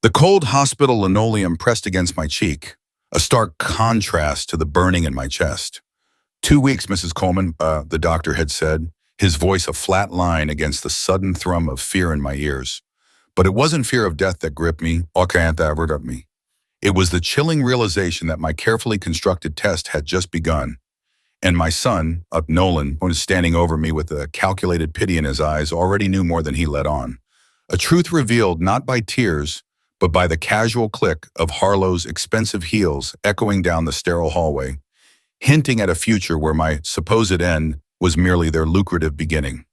The cold hospital linoleum pressed against my cheek, a stark contrast to the burning in my chest. 2 weeks, Mrs. Coleman, the doctor had said, his voice a flat line against the sudden thrum of fear in my ears. But it wasn't fear of death that gripped me, or can't that rid of me. It was the chilling realization that my carefully constructed test had just begun. And my son, Nolan, who was standing over me with a calculated pity in his eyes, already knew more than he let on. A truth revealed not by tears, but by the casual click of Harlo's expensive heels echoing down the sterile hallway, hinting at a future where my supposed end was merely their lucrative beginning.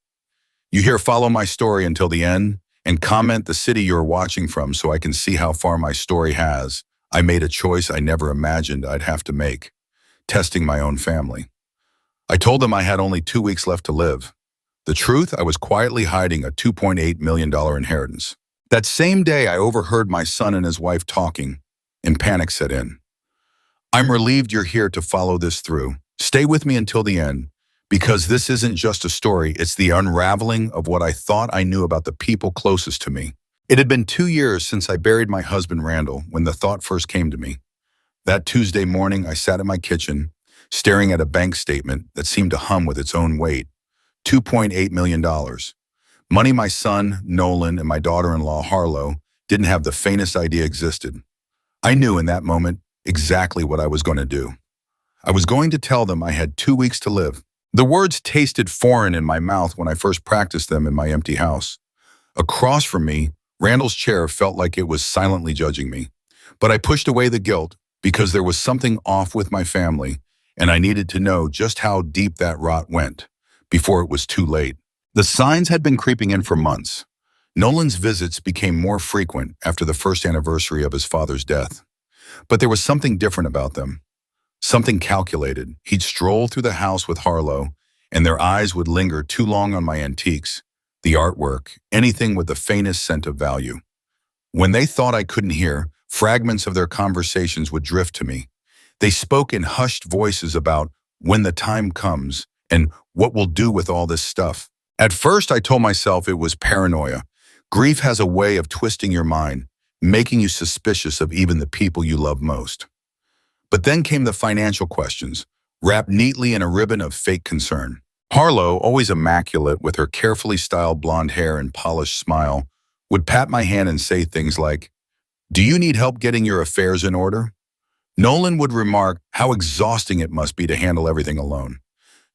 You here follow my story until the end, and comment the city you're watching from so I can see how far my story has. I made a choice I never imagined I'd have to make, testing my own family. I told them I had only 2 weeks left to live. The truth, I was quietly hiding a $2.8 million inheritance. That same day, I overheard my son and his wife talking, and panic set in. I'm relieved you're here to follow this through. Stay with me until the end, because this isn't just a story, it's the unraveling of what I thought I knew about the people closest to me. It had been 2 years since I buried my husband, Randall, when the thought first came to me. That Tuesday morning, I sat in my kitchen, staring at a bank statement that seemed to hum with its own weight. $2.8 million. Money my son, Nolan, and my daughter-in-law, Harlo, didn't have the faintest idea existed. I knew in that moment exactly what I was going to do. I was going to tell them I had 2 weeks to live. The words tasted foreign in my mouth when I first practiced them in my empty house. Across from me, Randall's chair felt like it was silently judging me. But I pushed away the guilt because there was something off with my family, and I needed to know just how deep that rot went before it was too late. The signs had been creeping in for months. Nolan's visits became more frequent after the first anniversary of his father's death. But there was something different about them. Something calculated. He'd stroll through the house with Harlo, and their eyes would linger too long on my antiques, the artwork, anything with the faintest scent of value. When they thought I couldn't hear, fragments of their conversations would drift to me. They spoke in hushed voices about when the time comes and what we'll do with all this stuff. At first, I told myself it was paranoia. Grief has a way of twisting your mind, making you suspicious of even the people you love most. But then came the financial questions, wrapped neatly in a ribbon of fake concern. Harlo, always immaculate with her carefully styled blonde hair and polished smile, would pat my hand and say things like, "Do you need help getting your affairs in order?" Nolan would remark how exhausting it must be to handle everything alone.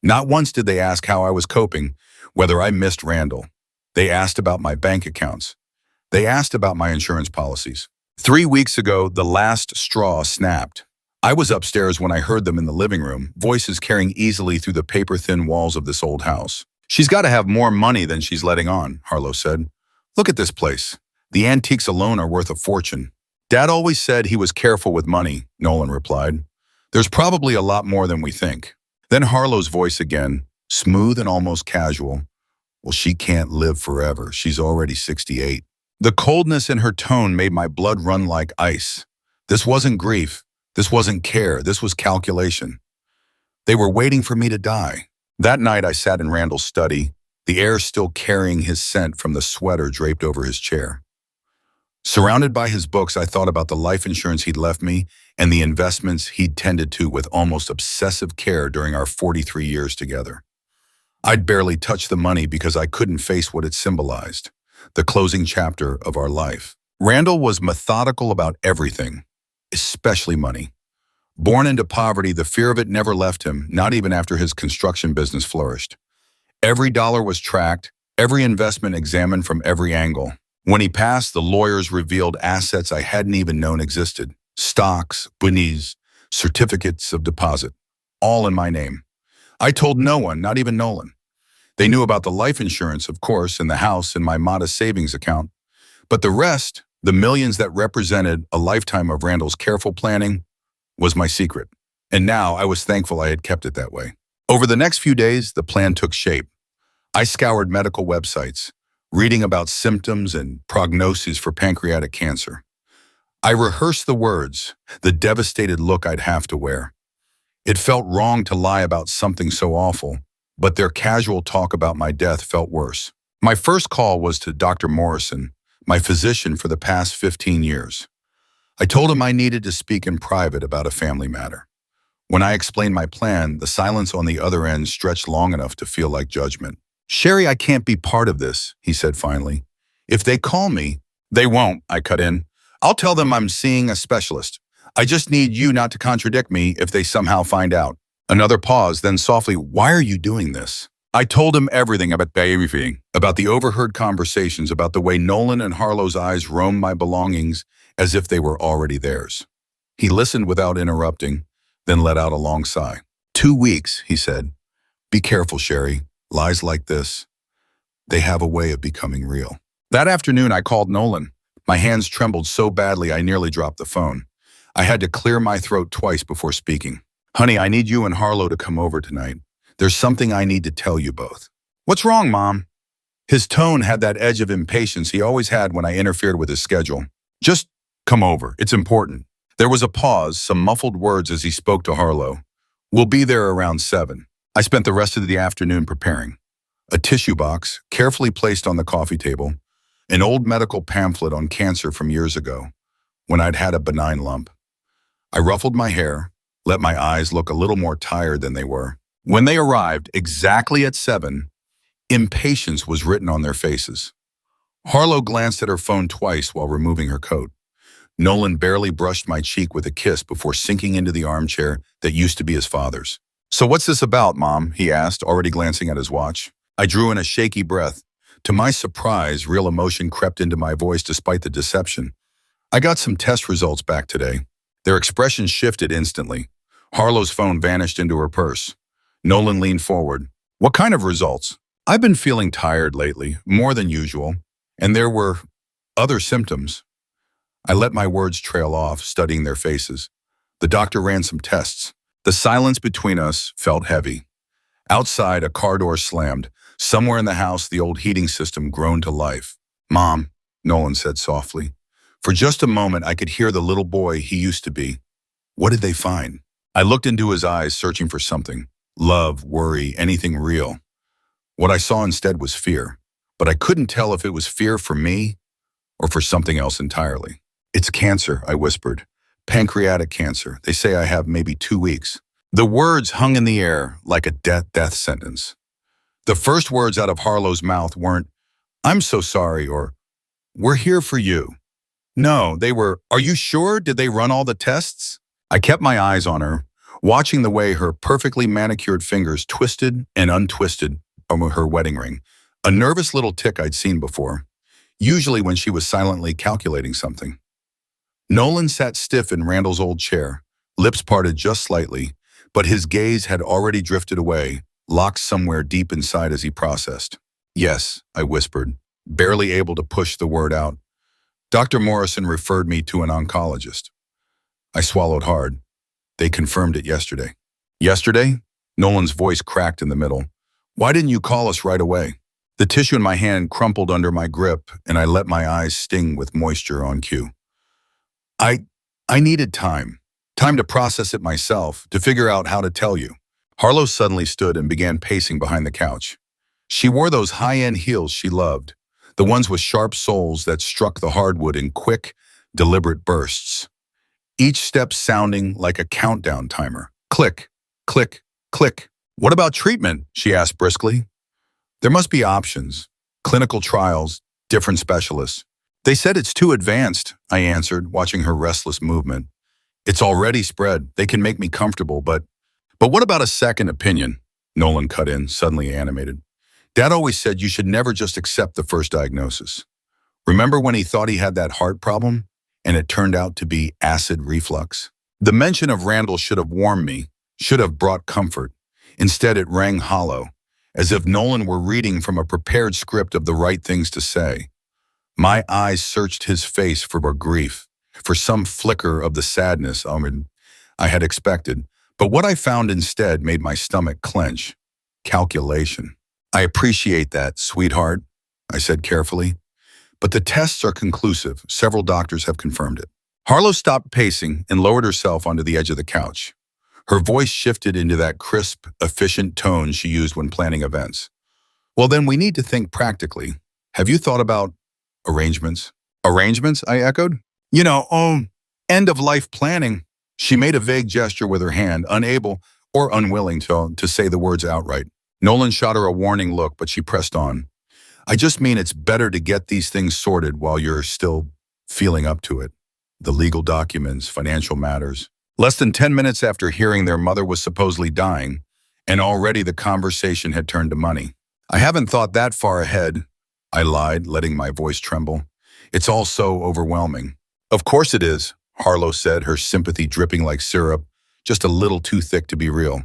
Not once did they ask how I was coping, whether I missed Randall. They asked about my bank accounts. They asked about my insurance policies. 3 weeks ago, the last straw snapped. I was upstairs when I heard them in the living room, voices carrying easily through the paper-thin walls of this old house. "She's got to have more money than she's letting on," Harlo said. "Look at this place. The antiques alone are worth a fortune." "Dad always said he was careful with money," Nolan replied. "There's probably a lot more than we think." Then Harlo's voice again, smooth and almost casual. "Well, she can't live forever. She's already 68. The coldness in her tone made my blood run like ice. This wasn't grief. This wasn't care. This was calculation. They were waiting for me to die. That night I sat in Randall's study, the air still carrying his scent from the sweater draped over his chair. Surrounded by his books, I thought about the life insurance he'd left me and the investments he'd tended to with almost obsessive care during our 43 years together. I'd barely touched the money because I couldn't face what it symbolized, the closing chapter of our life. Randall was methodical about everything, especially money. Born into poverty, the fear of it never left him, not even after his construction business flourished. Every dollar was tracked, every investment examined from every angle. When he passed, the lawyers revealed assets I hadn't even known existed. Stocks, bunnies, certificates of deposit, all in my name. I told no one, not even Nolan. They knew about the life insurance, of course, and the house and my modest savings account. But the rest, the millions that represented a lifetime of Randall's careful planning, was my secret. And now I was thankful I had kept it that way. Over the next few days, the plan took shape. I scoured medical websites, reading about symptoms and prognoses for pancreatic cancer. I rehearsed the words, the devastated look I'd have to wear. It felt wrong to lie about something so awful, but their casual talk about my death felt worse. My first call was to Dr. Morrison, my physician for the past 15 years. I told him I needed to speak in private about a family matter. When I explained my plan, the silence on the other end stretched long enough to feel like judgment. Sherry, I can't be part of this, he said finally. If they call me, they won't, I cut in. I'll tell them I'm seeing a specialist. I just need you not to contradict me if they somehow find out. Another pause, then softly, why are you doing this? I told him everything about the overheard conversations, about the way Nolan and Harlo's eyes roamed my belongings as if they were already theirs. He listened without interrupting, then let out a long sigh. 2 weeks, he said. Be careful, Sherry. Lies like this, they have a way of becoming real. That afternoon, I called Nolan. My hands trembled so badly I nearly dropped the phone. I had to clear my throat twice before speaking. Honey, I need you and Harlo to come over tonight. There's something I need to tell you both. What's wrong, Mom? His tone had that edge of impatience he always had when I interfered with his schedule. Just come over. It's important. There was a pause, some muffled words as he spoke to Harlo. We'll be there around 7. I spent the rest of the afternoon preparing. A tissue box, carefully placed on the coffee table, an old medical pamphlet on cancer from years ago, when I'd had a benign lump. I ruffled my hair, let my eyes look a little more tired than they were. When they arrived, exactly at 7, impatience was written on their faces. Harlo glanced at her phone twice while removing her coat. Nolan barely brushed my cheek with a kiss before sinking into the armchair that used to be his father's. So what's this about, Mom? He asked, already glancing at his watch. I drew in a shaky breath. To my surprise, real emotion crept into my voice despite the deception. I got some test results back today. Their expression shifted instantly. Harlo's phone vanished into her purse. Nolan leaned forward. What kind of results? I've been feeling tired lately, more than usual, and there were other symptoms. I let my words trail off, studying their faces. The doctor ran some tests. The silence between us felt heavy. Outside, a car door slammed. Somewhere in the house, the old heating system groaned to life. Mom, Nolan said softly. For just a moment, I could hear the little boy he used to be. What did they find? I looked into his eyes, searching for something. Love, worry, anything real. What I saw instead was fear, but I couldn't tell if it was fear for me or for something else entirely. It's cancer, I whispered. Pancreatic cancer. They say I have maybe 2 weeks. The words hung in the air like a death sentence. The first words out of Harlo's mouth weren't, I'm so sorry, or we're here for you. No, they were, are you sure? Did they run all the tests? I kept my eyes on her, watching the way her perfectly manicured fingers twisted and untwisted from her wedding ring. A nervous little tick I'd seen before, usually when she was silently calculating something. Nolan sat stiff in Randall's old chair, lips parted just slightly, but his gaze had already drifted away, locked somewhere deep inside as he processed. Yes, I whispered, barely able to push the word out. Dr. Morrison referred me to an oncologist. I swallowed hard. They confirmed it yesterday. Yesterday? Nolan's voice cracked in the middle. Why didn't you call us right away? The tissue in my hand crumpled under my grip, and I let my eyes sting with moisture on cue. I needed time to process it myself, to figure out how to tell you. Harlo suddenly stood and began pacing behind the couch. She wore those high-end heels she loved, the ones with sharp soles that struck the hardwood in quick, deliberate bursts. Each step sounding like a countdown timer. Click, click, click. What about treatment? She asked briskly. There must be options, clinical trials, different specialists. They said it's too advanced, I answered, watching her restless movement. It's already spread. They can make me comfortable, but what about a second opinion? Nolan cut in, suddenly animated. Dad always said you should never just accept the first diagnosis. Remember when he thought he had that heart problem, and it turned out to be acid reflux? The mention of Randall should have warmed me, should have brought comfort. Instead, it rang hollow, as if Nolan were reading from a prepared script of the right things to say. My eyes searched his face for grief, for some flicker of the sadness I had expected, but what I found instead made my stomach clench. Calculation. I appreciate that, sweetheart, I said carefully, but the tests are conclusive. Several doctors have confirmed it. Harlo stopped pacing and lowered herself onto the edge of the couch. Her voice shifted into that crisp, efficient tone she used when planning events. Well, then we need to think practically. Have you thought about arrangements? Arrangements? I echoed. End-of-life planning. She made a vague gesture with her hand, unable or unwilling to say the words outright. Nolan shot her a warning look, but she pressed on. I just mean it's better to get these things sorted while you're still feeling up to it. The legal documents, financial matters. Less than 10 minutes after hearing their mother was supposedly dying, and already the conversation had turned to money. I haven't thought that far ahead, I lied, letting my voice tremble. It's all so overwhelming. Of course it is, Harlo said, her sympathy dripping like syrup, just a little too thick to be real.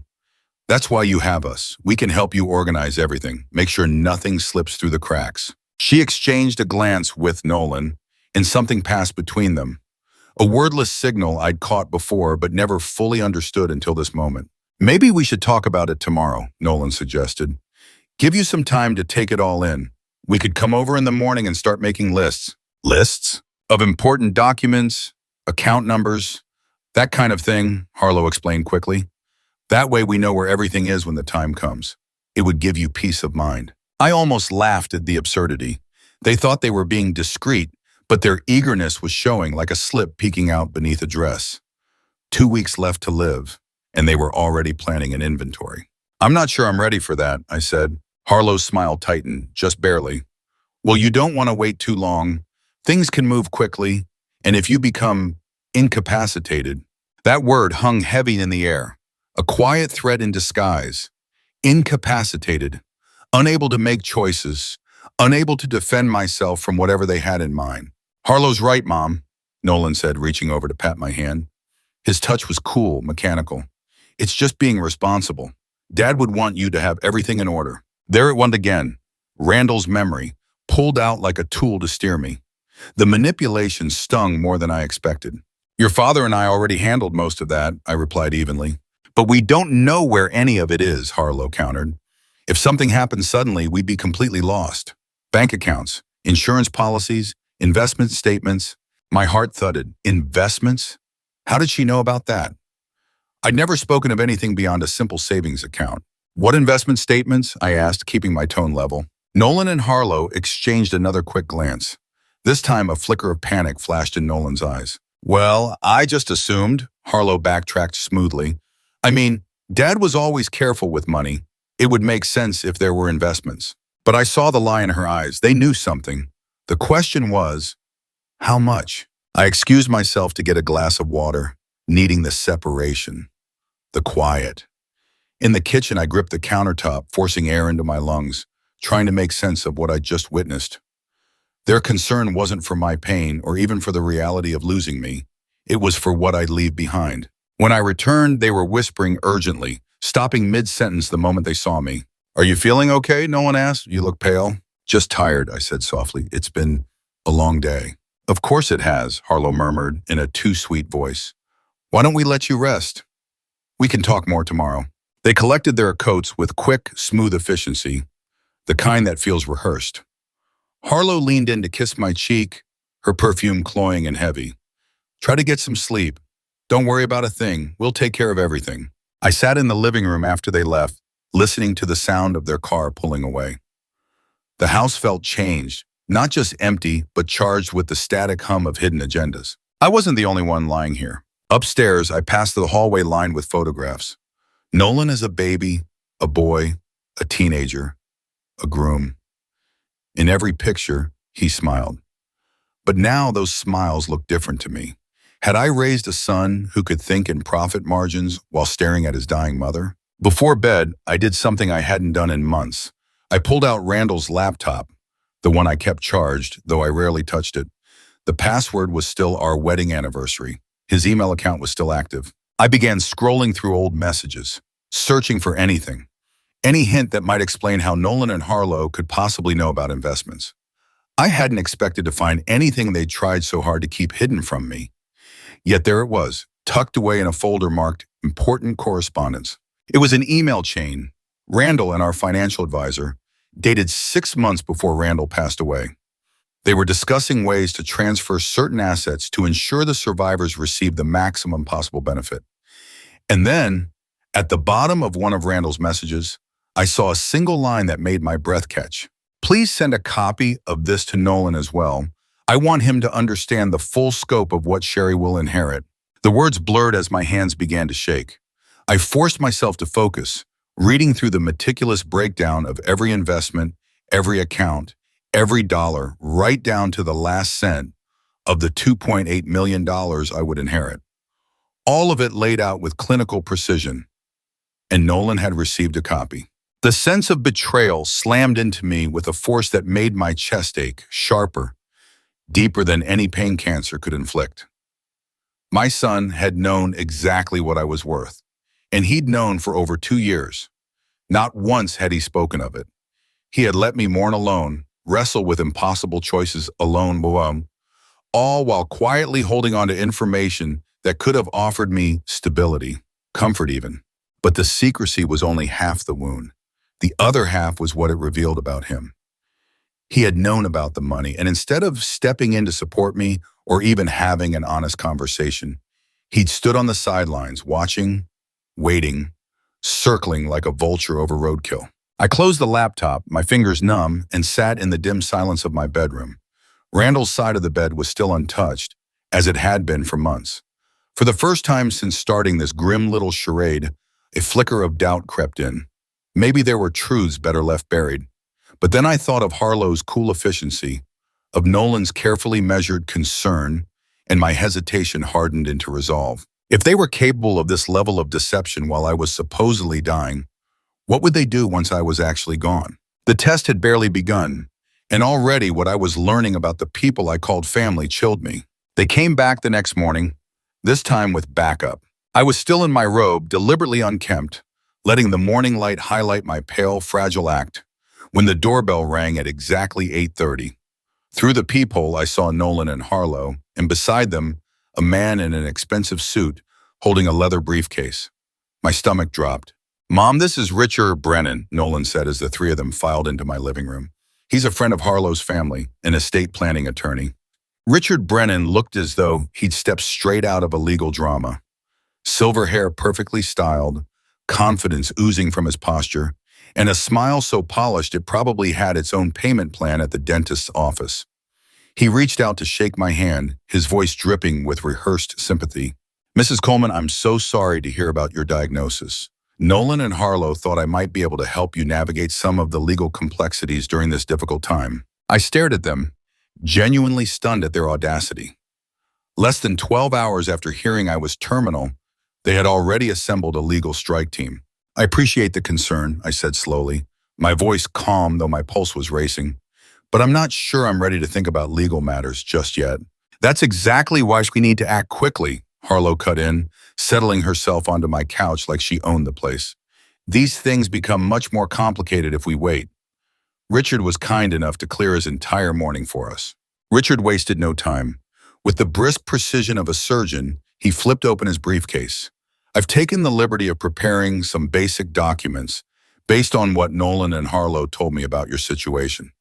That's why you have us. We can help you organize everything, make sure nothing slips through the cracks. She exchanged a glance with Nolan, and something passed between them. A wordless signal I'd caught before but never fully understood until this moment. Maybe we should talk about it tomorrow, Nolan suggested. Give you some time to take it all in. We could come over in the morning and start making lists. Lists? Of important documents, account numbers, that kind of thing, Harlo explained quickly. That way we know where everything is when the time comes. It would give you peace of mind. I almost laughed at the absurdity. They thought they were being discreet, but their eagerness was showing like a slip peeking out beneath a dress. 2 weeks left to live, and they were already planning an inventory. I'm not sure I'm ready for that, I said. Harlo's smile tightened, just barely. Well, you don't want to wait too long. Things can move quickly, and if you become incapacitated, that word hung heavy in the air. A quiet threat in disguise. Incapacitated. Unable to make choices. Unable to defend myself from whatever they had in mind. Harlo's right, Mom, Nolan said, reaching over to pat my hand. His touch was cool, mechanical. It's just being responsible. Dad would want you to have everything in order. There it went again. Randall's memory, pulled out like a tool to steer me. The manipulation stung more than I expected. Your father and I already handled most of that, I replied evenly. But we don't know where any of it is, Harlo countered. If something happened suddenly, we'd be completely lost. Bank accounts, insurance policies, investment statements. My heart thudded. Investments? How did she know about that? I'd never spoken of anything beyond a simple savings account. What investment statements? I asked, keeping my tone level. Nolan and Harlo exchanged another quick glance. This time, a flicker of panic flashed in Nolan's eyes. Well, I just assumed, Harlo backtracked smoothly. I mean, Dad was always careful with money. It would make sense if there were investments. But I saw the lie in her eyes. They knew something. The question was, how much? I excused myself to get a glass of water, needing the separation, the quiet. In the kitchen, I gripped the countertop, forcing air into my lungs, trying to make sense of what I'd just witnessed. Their concern wasn't for my pain or even for the reality of losing me. It was for what I'd leave behind. When I returned, they were whispering urgently, stopping mid-sentence the moment they saw me. Are you feeling okay? Nolan asked. You look pale. Just tired, I said softly. It's been a long day. Of course it has, Harlo murmured in a too sweet voice. Why don't we let you rest? We can talk more tomorrow. They collected their coats with quick, smooth efficiency, the kind that feels rehearsed. Harlo leaned in to kiss my cheek, her perfume cloying and heavy. Try to get some sleep. Don't worry about a thing. We'll take care of everything. I sat in the living room after they left, listening to the sound of their car pulling away. The house felt changed, not just empty, but charged with the static hum of hidden agendas. I wasn't the only one lying here. Upstairs, I passed the hallway lined with photographs. Nolan as a baby, a boy, a teenager, a groom. In every picture, he smiled. But now those smiles looked different to me. Had I raised a son who could think in profit margins while staring at his dying mother? Before bed, I did something I hadn't done in months. I pulled out Randall's laptop, the one I kept charged, though I rarely touched it. The password was still our wedding anniversary. His email account was still active. I began scrolling through old messages, searching for anything, any hint that might explain how Nolan and Harlo could possibly know about investments. I hadn't expected to find anything they'd tried so hard to keep hidden from me. Yet there it was, tucked away in a folder marked Important Correspondence. It was an email chain, Randall and our financial advisor, dated 6 months before Randall passed away. They were discussing ways to transfer certain assets to ensure the survivors received the maximum possible benefit. And then, at the bottom of one of Randall's messages, I saw a single line that made my breath catch. Please send a copy of this to Nolan as well. I want him to understand the full scope of what Sherry will inherit. The words blurred as my hands began to shake. I forced myself to focus, reading through the meticulous breakdown of every investment, every account, every dollar, right down to the last cent of the $2.8 million I would inherit. All of it laid out with clinical precision, and Nolan had received a copy. The sense of betrayal slammed into me with a force that made my chest ache sharper, deeper than any pain cancer could inflict. My son had known exactly what I was worth, and he'd known for over 2 years. Not once had he spoken of it. He had let me mourn alone, wrestle with impossible choices alone, all while quietly holding on to information that could have offered me stability, comfort even. But the secrecy was only half the wound. The other half was what it revealed about him. He had known about the money, and instead of stepping in to support me or even having an honest conversation, he'd stood on the sidelines, watching, waiting, circling like a vulture over roadkill. I closed the laptop, my fingers numb, and sat in the dim silence of my bedroom. Randall's side of the bed was still untouched, as it had been for months. For the first time since starting this grim little charade, a flicker of doubt crept in. Maybe there were truths better left buried. But then I thought of Harlo's cool efficiency, of Nolan's carefully measured concern, and my hesitation hardened into resolve. If they were capable of this level of deception while I was supposedly dying, what would they do once I was actually gone? The test had barely begun, and already what I was learning about the people I called family chilled me. They came back the next morning, this time with backup. I was still in my robe, deliberately unkempt, letting the morning light highlight my pale, fragile act, when the doorbell rang at exactly 8:30. Through the peephole, I saw Nolan and Harlo, and beside them, a man in an expensive suit holding a leather briefcase. My stomach dropped. "Mom, this is Richard Brennan," Nolan said as the three of them filed into my living room. He's a friend of Harlo's family, an estate planning attorney. Richard Brennan looked as though he'd stepped straight out of a legal drama. Silver hair perfectly styled, confidence oozing from his posture, and a smile so polished it probably had its own payment plan at the dentist's office. He reached out to shake my hand, his voice dripping with rehearsed sympathy. "Mrs. Coleman, I'm so sorry to hear about your diagnosis. Nolan and Harlo thought I might be able to help you navigate some of the legal complexities during this difficult time." I stared at them, genuinely stunned at their audacity. Less than 12 hours after hearing I was terminal, they had already assembled a legal strike team. "I appreciate the concern," I said slowly, my voice calm though my pulse was racing. "But I'm not sure I'm ready to think about legal matters just yet." "That's exactly why we need to act quickly," Harlo cut in, settling herself onto my couch like she owned the place. "These things become much more complicated if we wait." Richard was kind enough to clear his entire morning for us. Richard wasted no time. With the brisk precision of a surgeon, he flipped open his briefcase. "I've taken the liberty of preparing some basic documents based on what Nolan and Harlo told me about your situation.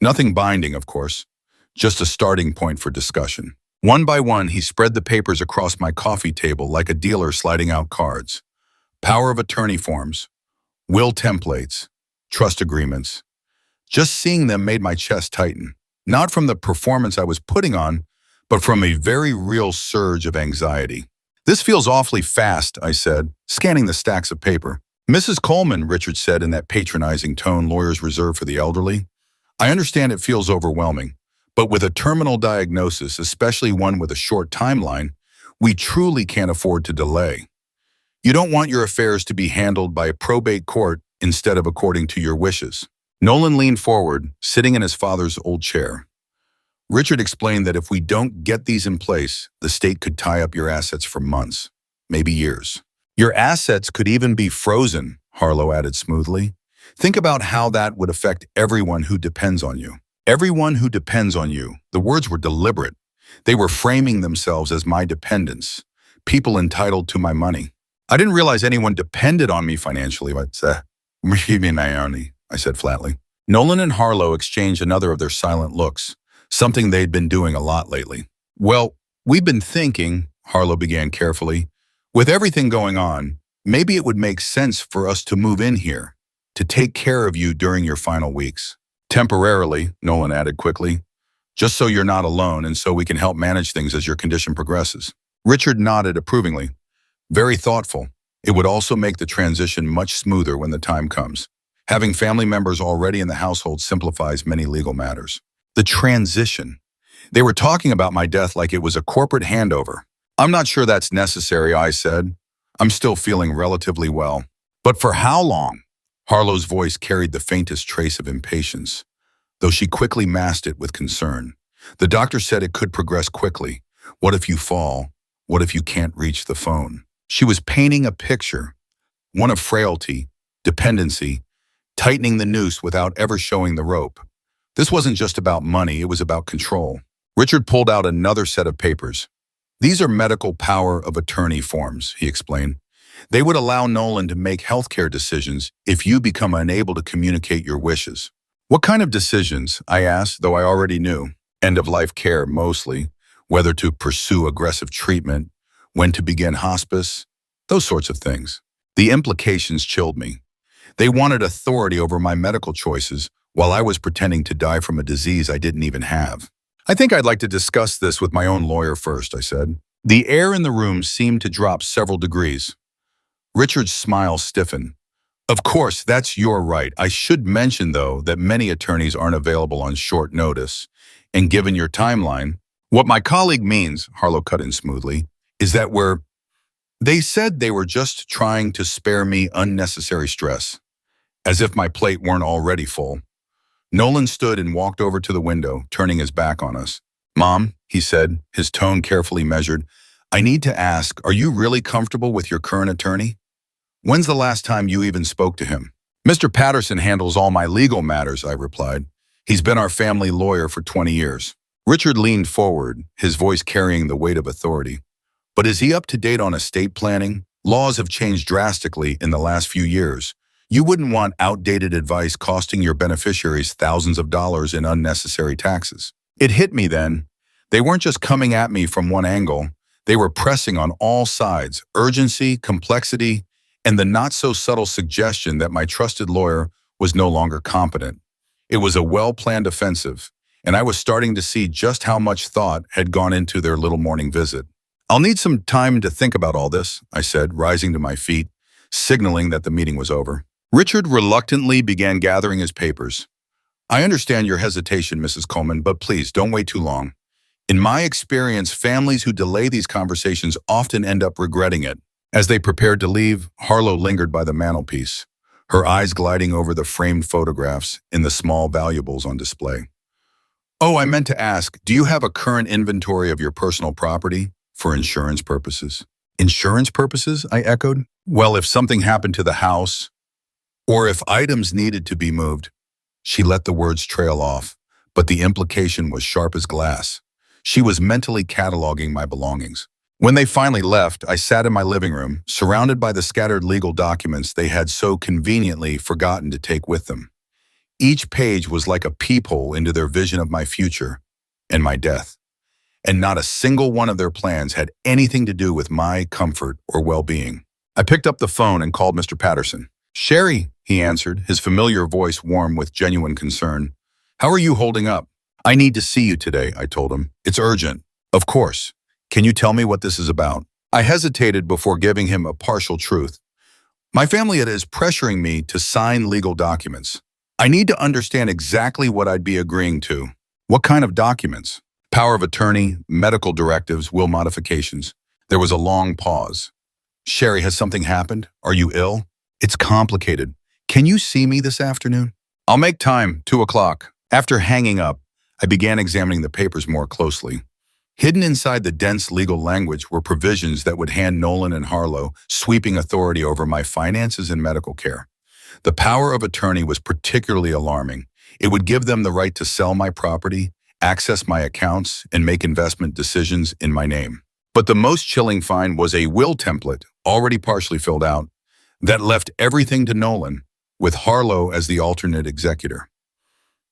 Nothing binding, of course, just a starting point for discussion." One by one, he spread the papers across my coffee table like a dealer sliding out cards. Power of attorney forms, will templates, trust agreements. Just seeing them made my chest tighten, not from the performance I was putting on, but from a very real surge of anxiety. "This feels awfully fast," I said, scanning the stacks of paper. "Mrs. Coleman," Richard said in that patronizing tone lawyers reserve for the elderly, "I understand it feels overwhelming, but with a terminal diagnosis, especially one with a short timeline, we truly can't afford to delay. You don't want your affairs to be handled by a probate court instead of according to your wishes." Nolan leaned forward, sitting in his father's old chair. Richard explained that if we don't get these in place, the state could tie up your assets for months, maybe years. "Your assets could even be frozen," Harlo added smoothly. "Think about how that would affect everyone who depends on you." Everyone who depends on you. The words were deliberate. They were framing themselves as my dependents, people entitled to my money. "I didn't realize anyone depended on me financially," I said flatly. Nolan and Harlo exchanged another of their silent looks, something they'd been doing a lot lately. "Well, we've been thinking," Harlo began carefully, "with everything going on, maybe it would make sense for us to move in here, to take care of you during your final weeks." "Temporarily," Nolan added quickly. just so you're not alone and so we can help manage things as your condition progresses. Richard nodded approvingly. Very thoughtful. It would also make the transition much smoother when the time comes. Having family members already in the household simplifies many legal matters. The transition. They were talking about my death like it was a corporate handover. I'm not sure that's necessary, I said. I'm still feeling relatively well. But for how long? Harlo's voice carried the faintest trace of impatience, though she quickly masked it with concern. The doctor said it could progress quickly. What if you fall? What if you can't reach the phone? She was painting a picture, one of frailty, dependency, tightening the noose without ever showing the rope. This wasn't just about money, it was about control. Richard pulled out another set of papers. These are medical power of attorney forms, he explained. They would allow Nolan to make healthcare decisions if you become unable to communicate your wishes. What kind of decisions? I asked, though I already knew. End-of-life care, mostly. Whether to pursue aggressive treatment, when to begin hospice, those sorts of things. The implications chilled me. They wanted authority over my medical choices while I was pretending to die from a disease I didn't even have. I think I'd like to discuss this with my own lawyer first, I said. The air in the room seemed to drop several degrees. Richard's smile stiffened. Of course, that's your right. I should mention, though, that many attorneys aren't available on short notice. And given your timeline, what my colleague means, Harlo cut in smoothly, is that they said they were just trying to spare me unnecessary stress, as if my plate weren't already full. Nolan stood and walked over to the window, turning his back on us. Mom, he said, his tone carefully measured, I need to ask, are you really comfortable with your current attorney? When's the last time you even spoke to him? Mr. Patterson handles all my legal matters, I replied. He's been our family lawyer for 20 years. Richard leaned forward, his voice carrying the weight of authority. But is he up to date on estate planning? Laws have changed drastically in the last few years. You wouldn't want outdated advice costing your beneficiaries thousands of dollars in unnecessary taxes. It hit me then. They weren't just coming at me from one angle. They were pressing on all sides, urgency, complexity, and the not-so-subtle suggestion that my trusted lawyer was no longer competent. It was a well-planned offensive, and I was starting to see just how much thought had gone into their little morning visit. I'll need some time to think about all this, I said, rising to my feet, signaling that the meeting was over. Richard reluctantly began gathering his papers. I understand your hesitation, Mrs. Coleman, but please don't wait too long. In my experience, families who delay these conversations often end up regretting it. As they prepared to leave, Harlo lingered by the mantelpiece, her eyes gliding over the framed photographs in the small valuables on display. Oh, I meant to ask, do you have a current inventory of your personal property for insurance purposes? Insurance purposes? I echoed. Well, if something happened to the house, or if items needed to be moved. She let the words trail off, but the implication was sharp as glass. She was mentally cataloging my belongings. When they finally left, I sat in my living room, surrounded by the scattered legal documents they had so conveniently forgotten to take with them. Each page was like a peephole into their vision of my future and my death. And not a single one of their plans had anything to do with my comfort or well-being. I picked up the phone and called Mr. Patterson. Sherry, he answered, his familiar voice warm with genuine concern. How are you holding up? I need to see you today, I told him. It's urgent. Of course. Can you tell me what this is about? I hesitated before giving him a partial truth. My family is pressuring me to sign legal documents. I need to understand exactly what I'd be agreeing to. What kind of documents? Power of attorney, medical directives, will modifications. There was a long pause. Sherry, has something happened? Are you ill? It's complicated. Can you see me this afternoon? I'll make time, 2 o'clock. After hanging up, I began examining the papers more closely. Hidden inside the dense legal language were provisions that would hand Nolan and Harlo sweeping authority over my finances and medical care. The power of attorney was particularly alarming. It would give them the right to sell my property, access my accounts, and make investment decisions in my name. But the most chilling find was a will template, already partially filled out, that left everything to Nolan, with Harlo as the alternate executor.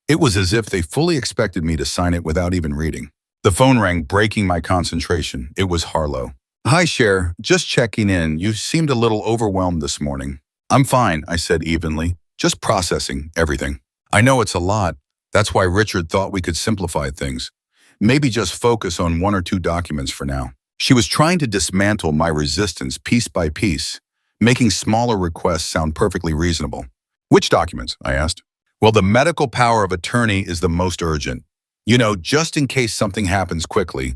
It was as if they fully expected me to sign it without even reading. The phone rang, breaking my concentration. It was Harlo. Hi, Cher. Just checking in. You seemed a little overwhelmed this morning. I'm fine, I said evenly. Just processing everything. I know it's a lot. That's why Richard thought we could simplify things. Maybe just focus on one or two documents for now. She was trying to dismantle my resistance piece by piece, making smaller requests sound perfectly reasonable. Which documents? I asked. Well, the medical power of attorney is the most urgent. You know, just in case something happens quickly,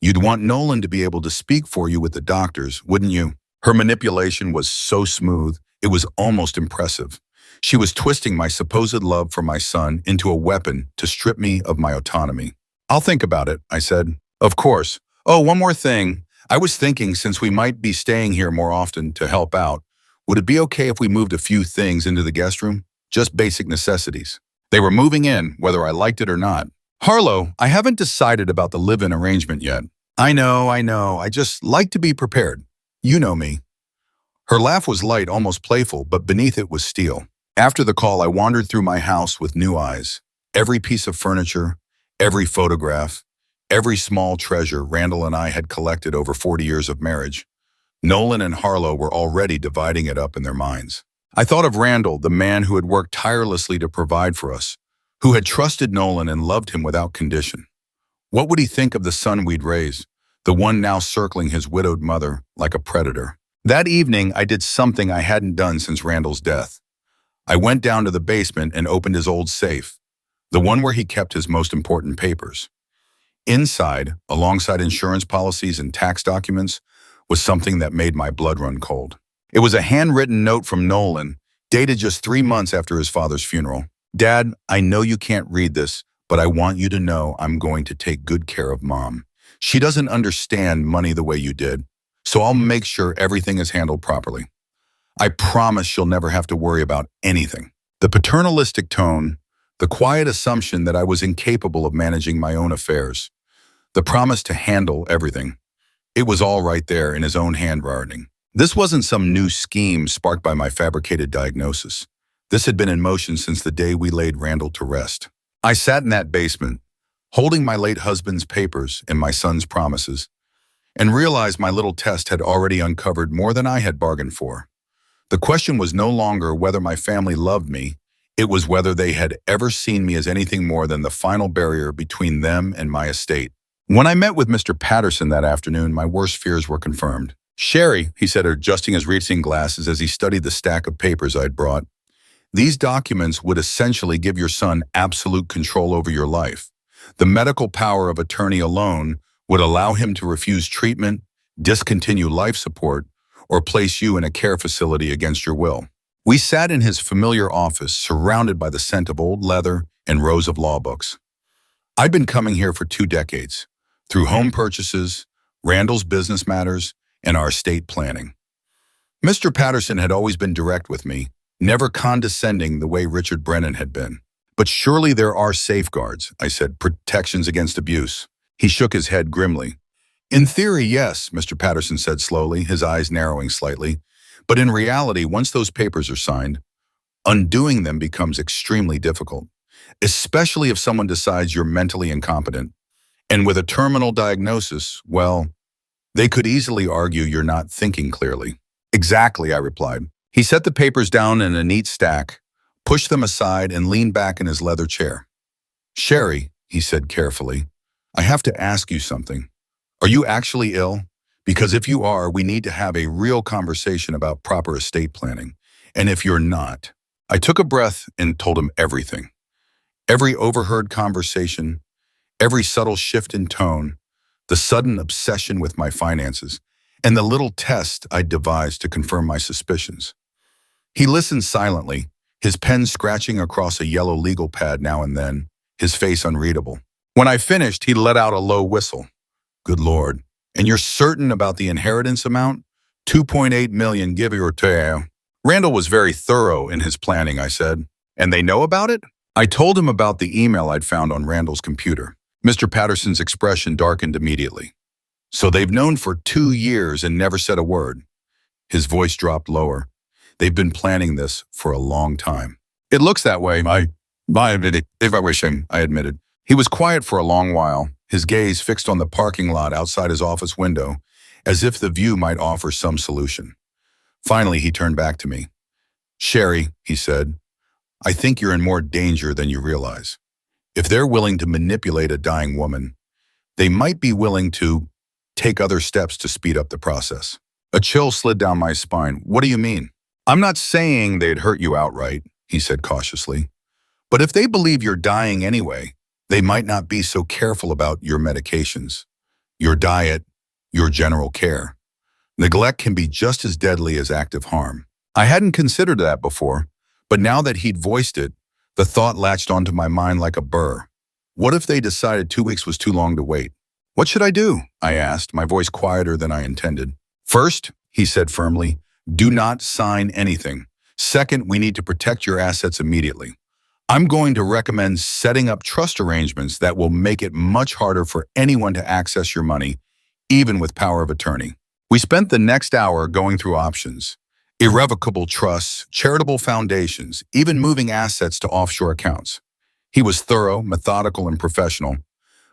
you'd want Nolan to be able to speak for you with the doctors, wouldn't you? Her manipulation was so smooth, it was almost impressive. She was twisting my supposed love for my son into a weapon to strip me of my autonomy. I'll think about it, I said. Of course. Oh, one more thing. I was thinking, since we might be staying here more often to help out, would it be okay if we moved a few things into the guest room? Just basic necessities. They were moving in, whether I liked it or not. Harlo, I haven't decided about the live-in arrangement yet. I know. I just like to be prepared. You know me. Her laugh was light, almost playful, but beneath it was steel. After the call, I wandered through my house with new eyes. Every piece of furniture, every photograph, every small treasure Randall and I had collected over 40 years of marriage. Nolan and Harlo were already dividing it up in their minds. I thought of Randall, the man who had worked tirelessly to provide for us, who had trusted Nolan and loved him without condition. What would he think of the son we'd raised, the one now circling his widowed mother like a predator? That evening, I did something I hadn't done since Randall's death. I went down to the basement and opened his old safe, the one where he kept his most important papers. Inside, alongside insurance policies and tax documents, was something that made my blood run cold. It was a handwritten note from Nolan, dated just 3 months after his father's funeral. Dad, I know you can't read this, but I want you to know I'm going to take good care of Mom. She doesn't understand money the way you did, so I'll make sure everything is handled properly. I promise she'll never have to worry about anything. The paternalistic tone, the quiet assumption that I was incapable of managing my own affairs, the promise to handle everything. It was all right there in his own handwriting. This wasn't some new scheme sparked by my fabricated diagnosis. This had been in motion since the day we laid Randall to rest. I sat in that basement, holding my late husband's papers and my son's promises, and realized my little test had already uncovered more than I had bargained for. The question was no longer whether my family loved me, it was whether they had ever seen me as anything more than the final barrier between them and my estate. When I met with Mr. Patterson that afternoon, my worst fears were confirmed. Sherry, he said, adjusting his reading glasses as he studied the stack of papers I'd brought, these documents would essentially give your son absolute control over your life. The medical power of attorney alone would allow him to refuse treatment, discontinue life support, or place you in a care facility against your will. We sat in his familiar office, surrounded by the scent of old leather and rows of law books. I'd been coming here for 2 decades, through home purchases, Randall's business matters, and our estate planning. Mr. Patterson had always been direct with me, never condescending the way Richard Brennan had been. But surely there are safeguards, I said, protections against abuse. He shook his head grimly. In theory, yes, Mr. Patterson said slowly, his eyes narrowing slightly. But in reality, once those papers are signed, undoing them becomes extremely difficult, especially if someone decides you're mentally incompetent. And with a terminal diagnosis, well, they could easily argue you're not thinking clearly. Exactly, I replied. He set the papers down in a neat stack, pushed them aside, and leaned back in his leather chair. Sherry, he said carefully, I have to ask you something. Are you actually ill? Because if you are, we need to have a real conversation about proper estate planning. And if you're not, I took a breath and told him everything. Every overheard conversation, every subtle shift in tone, the sudden obsession with my finances, and the little test I'd devised to confirm my suspicions. He listened silently, his pen scratching across a yellow legal pad now and then, his face unreadable. When I finished, he let out a low whistle. Good Lord. And you're certain about the inheritance amount? 2.8 million, give or take. Randall was very thorough in his planning, I said. And they know about it? I told him about the email I'd found on Randall's computer. Mr. Patterson's expression darkened immediately. So they've known for 2 years and never said a word. His voice dropped lower. They've been planning this for a long time. It looks that way, if I wish him, I admitted. He was quiet for a long while, his gaze fixed on the parking lot outside his office window, as if the view might offer some solution. Finally, he turned back to me. Sherry, he said, I think you're in more danger than you realize. If they're willing to manipulate a dying woman, they might be willing to take other steps to speed up the process. A chill slid down my spine. What do you mean? I'm not saying they'd hurt you outright, he said cautiously. But if they believe you're dying anyway, they might not be so careful about your medications, your diet, your general care. Neglect can be just as deadly as active harm. I hadn't considered that before, but now that he'd voiced it, the thought latched onto my mind like a burr. What if they decided 2 weeks was too long to wait? What should I do? I asked, my voice quieter than I intended. First, he said firmly, do not sign anything. Second, we need to protect your assets immediately. I'm going to recommend setting up trust arrangements that will make it much harder for anyone to access your money, even with power of attorney. We spent the next hour going through options. Irrevocable trusts, charitable foundations, even moving assets to offshore accounts. He was thorough, methodical, and professional,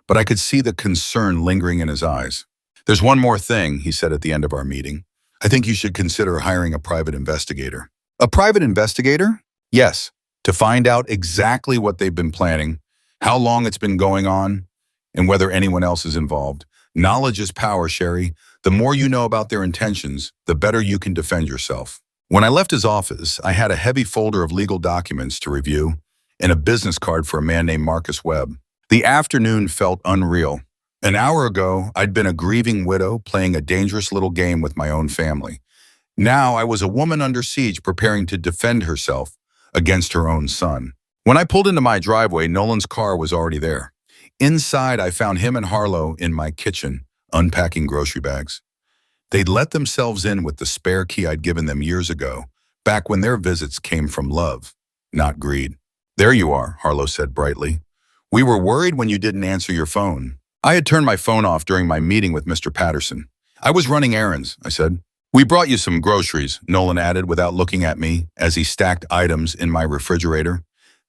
but I could see the concern lingering in his eyes. There's one more thing, he said at the end of our meeting. I think you should consider hiring a private investigator. A private investigator? Yes, to find out exactly what they've been planning, how long it's been going on, and whether anyone else is involved. Knowledge is power, Sherry. The more you know about their intentions, the better you can defend yourself. When I left his office, I had a heavy folder of legal documents to review and a business card for a man named Marcus Webb. The afternoon felt unreal. An hour ago, I'd been a grieving widow playing a dangerous little game with my own family. Now I was a woman under siege preparing to defend herself against her own son. When I pulled into my driveway, Nolan's car was already there. Inside, I found him and Harlo in my kitchen, unpacking grocery bags. They'd let themselves in with the spare key I'd given them years ago, back when their visits came from love, not greed. There you are, Harlo said brightly. We were worried when you didn't answer your phone. I had turned my phone off during my meeting with Mr. Patterson. I was running errands, I said. We brought you some groceries, Nolan added without looking at me as he stacked items in my refrigerator.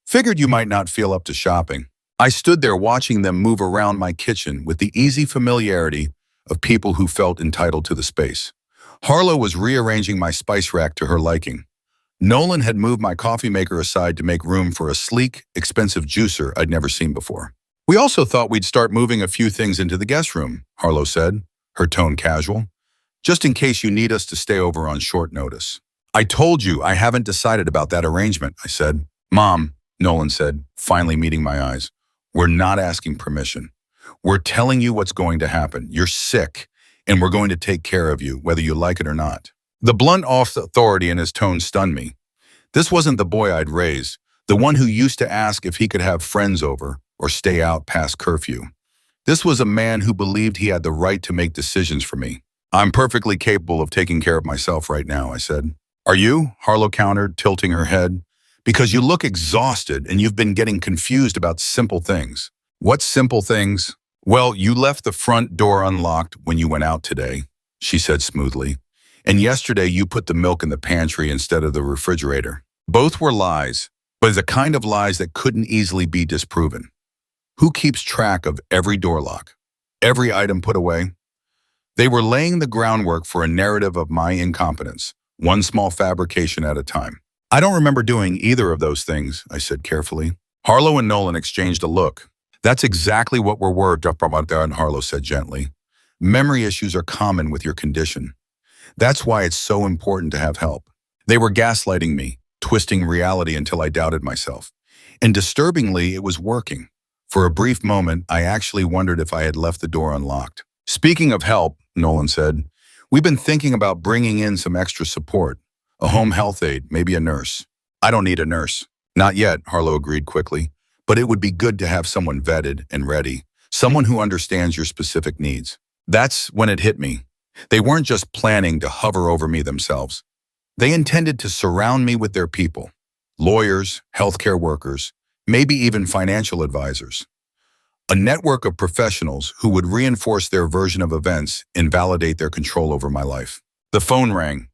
Figured you might not feel up to shopping. I stood there watching them move around my kitchen with the easy familiarity of people who felt entitled to the space. Harlo was rearranging my spice rack to her liking. Nolan had moved my coffee maker aside to make room for a sleek, expensive juicer I'd never seen before. We also thought we'd start moving a few things into the guest room, Harlo said, her tone casual, just in case you need us to stay over on short notice. I told you I haven't decided about that arrangement, I said. Mom, Nolan said, finally meeting my eyes, we're not asking permission. We're telling you what's going to happen. You're sick, and we're going to take care of you, whether you like it or not. The blunt authority in his tone stunned me. This wasn't the boy I'd raised, the one who used to ask if he could have friends over or stay out past curfew. This was a man who believed he had the right to make decisions for me. I'm perfectly capable of taking care of myself right now, I said. Are you? Harlo countered, tilting her head. Because you look exhausted and you've been getting confused about simple things. What simple things? Well, you left the front door unlocked when you went out today, she said smoothly. And yesterday you put the milk in the pantry instead of the refrigerator. Both were lies, but the kind of lies that couldn't easily be disproven. Who keeps track of every door lock, every item put away? They were laying the groundwork for a narrative of my incompetence, one small fabrication at a time. I don't remember doing either of those things, I said carefully. Harlo and Nolan exchanged a look. That's exactly what we're worried about, Harlo said gently. Memory issues are common with your condition. That's why it's so important to have help. They were gaslighting me, twisting reality until I doubted myself. And disturbingly, it was working. For a brief moment, I actually wondered if I had left the door unlocked. Speaking of help, Nolan said, we've been thinking about bringing in some extra support. A home health aide, maybe a nurse. I don't need a nurse. Not yet, Harlo agreed quickly. But it would be good to have someone vetted and ready. Someone who understands your specific needs. That's when it hit me. They weren't just planning to hover over me themselves. They intended to surround me with their people. Lawyers, healthcare workers, maybe even financial advisors. A network of professionals who would reinforce their version of events and validate their control over my life. The phone rang.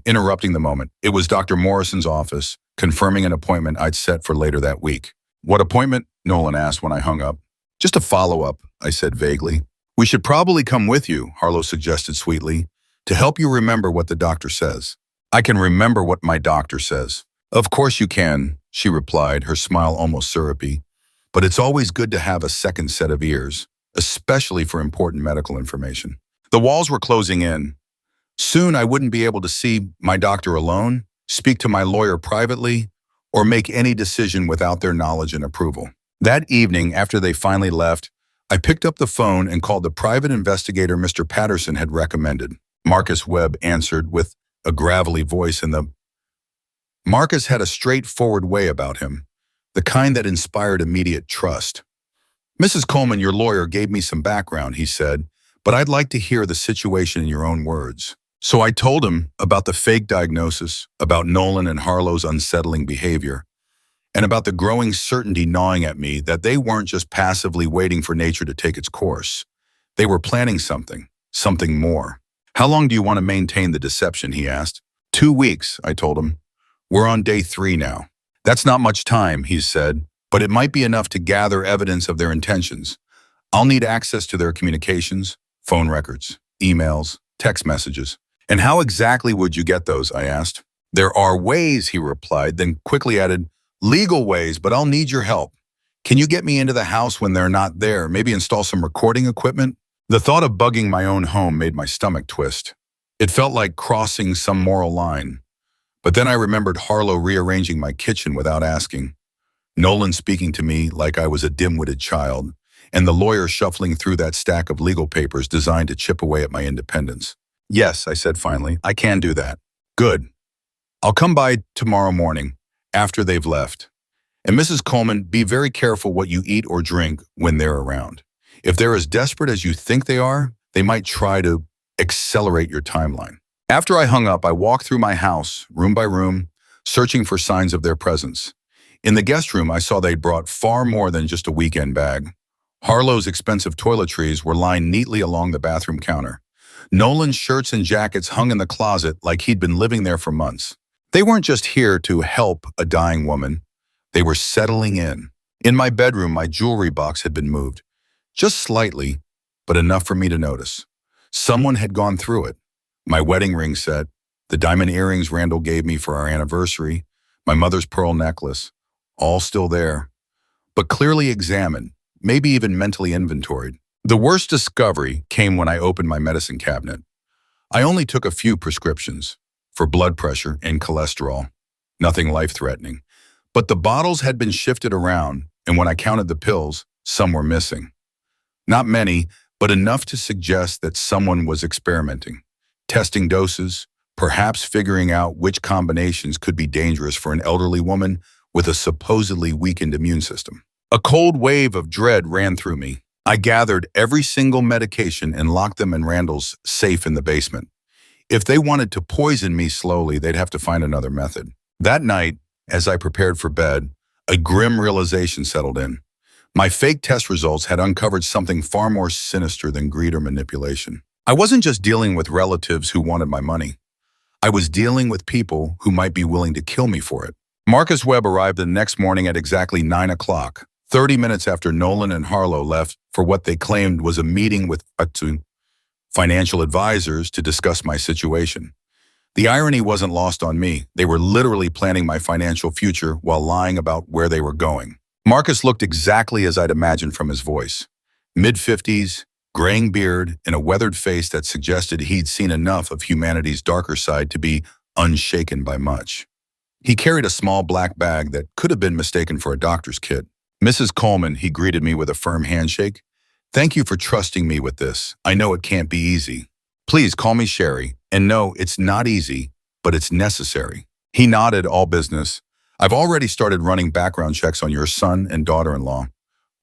Interrupting the moment. It was Dr. Morrison's office, confirming an appointment I'd set for later that week. What appointment? Nolan asked when I hung up. Just a follow-up, I said vaguely. We should probably come with you, Harlo suggested sweetly, to help you remember what the doctor says. I can remember what my doctor says. Of course you can, she replied, her smile almost syrupy. But it's always good to have a second set of ears, especially for important medical information. The walls were closing in. Soon I wouldn't be able to see my doctor alone, speak to my lawyer privately, or make any decision without their knowledge and approval. That evening, after they finally left, I picked up the phone and called the private investigator Mr. Patterson had recommended. Marcus Webb answered with a gravelly voice, and Marcus had a straightforward way about him, the kind that inspired immediate trust. "Mrs. Coleman, your lawyer gave me some background," he said, "but I'd like to hear the situation in your own words." So I told him about the fake diagnosis, about Nolan and Harlo's unsettling behavior, and about the growing certainty gnawing at me that they weren't just passively waiting for nature to take its course. They were planning something more. "How long do you want to maintain the deception?" he asked. 2 weeks, I told him. "We're on day 3 now." "That's not much time," he said, "but it might be enough to gather evidence of their intentions. I'll need access to their communications, phone records, emails, text messages." "And how exactly would you get those?" I asked. "There are ways," he replied, then quickly added, "legal ways, but I'll need your help. Can you get me into the house when they're not there? Maybe install some recording equipment?" The thought of bugging my own home made my stomach twist. It felt like crossing some moral line. But then I remembered Harlo rearranging my kitchen without asking, Nolan speaking to me like I was a dim-witted child, and the lawyer shuffling through that stack of legal papers designed to chip away at my independence. "Yes," I said finally, "I can do that." "Good. I'll come by tomorrow morning, after they've left. And Mrs. Coleman, be very careful what you eat or drink when they're around. If they're as desperate as you think they are, they might try to accelerate your timeline." After I hung up, I walked through my house, room by room, searching for signs of their presence. In the guest room, I saw they'd brought far more than just a weekend bag. Harlo's expensive toiletries were lined neatly along the bathroom counter. Nolan's shirts and jackets hung in the closet like he'd been living there for months. They weren't just here to help a dying woman. They were settling in. In my bedroom, my jewelry box had been moved. Just slightly, but enough for me to notice. Someone had gone through it. My wedding ring set, the diamond earrings Randall gave me for our anniversary, my mother's pearl necklace, all still there, but clearly examined, maybe even mentally inventoried. The worst discovery came when I opened my medicine cabinet. I only took a few prescriptions for blood pressure and cholesterol, nothing life-threatening. But the bottles had been shifted around, and when I counted the pills, some were missing. Not many, but enough to suggest that someone was experimenting, testing doses, perhaps figuring out which combinations could be dangerous for an elderly woman with a supposedly weakened immune system. A cold wave of dread ran through me. I gathered every single medication and locked them in Randall's safe in the basement. If they wanted to poison me slowly, they'd have to find another method. That night, as I prepared for bed, a grim realization settled in. My fake test results had uncovered something far more sinister than greed or manipulation. I wasn't just dealing with relatives who wanted my money. I was dealing with people who might be willing to kill me for it. Marcus Webb arrived the next morning at exactly 9 o'clock, 30 minutes after Nolan and Harlo left for what they claimed was a meeting with financial advisors to discuss my situation. The irony wasn't lost on me. They were literally planning my financial future while lying about where they were going. Marcus looked exactly as I'd imagined from his voice. Mid-50s, graying beard, and a weathered face that suggested he'd seen enough of humanity's darker side to be unshaken by much. He carried a small black bag that could have been mistaken for a doctor's kit. "Mrs. Coleman," he greeted me with a firm handshake. "Thank you for trusting me with this. I know it can't be easy. Please call me Sherry. And no, it's not easy, but it's necessary." He nodded, all business. "I've already started running background checks on your son and daughter-in-law.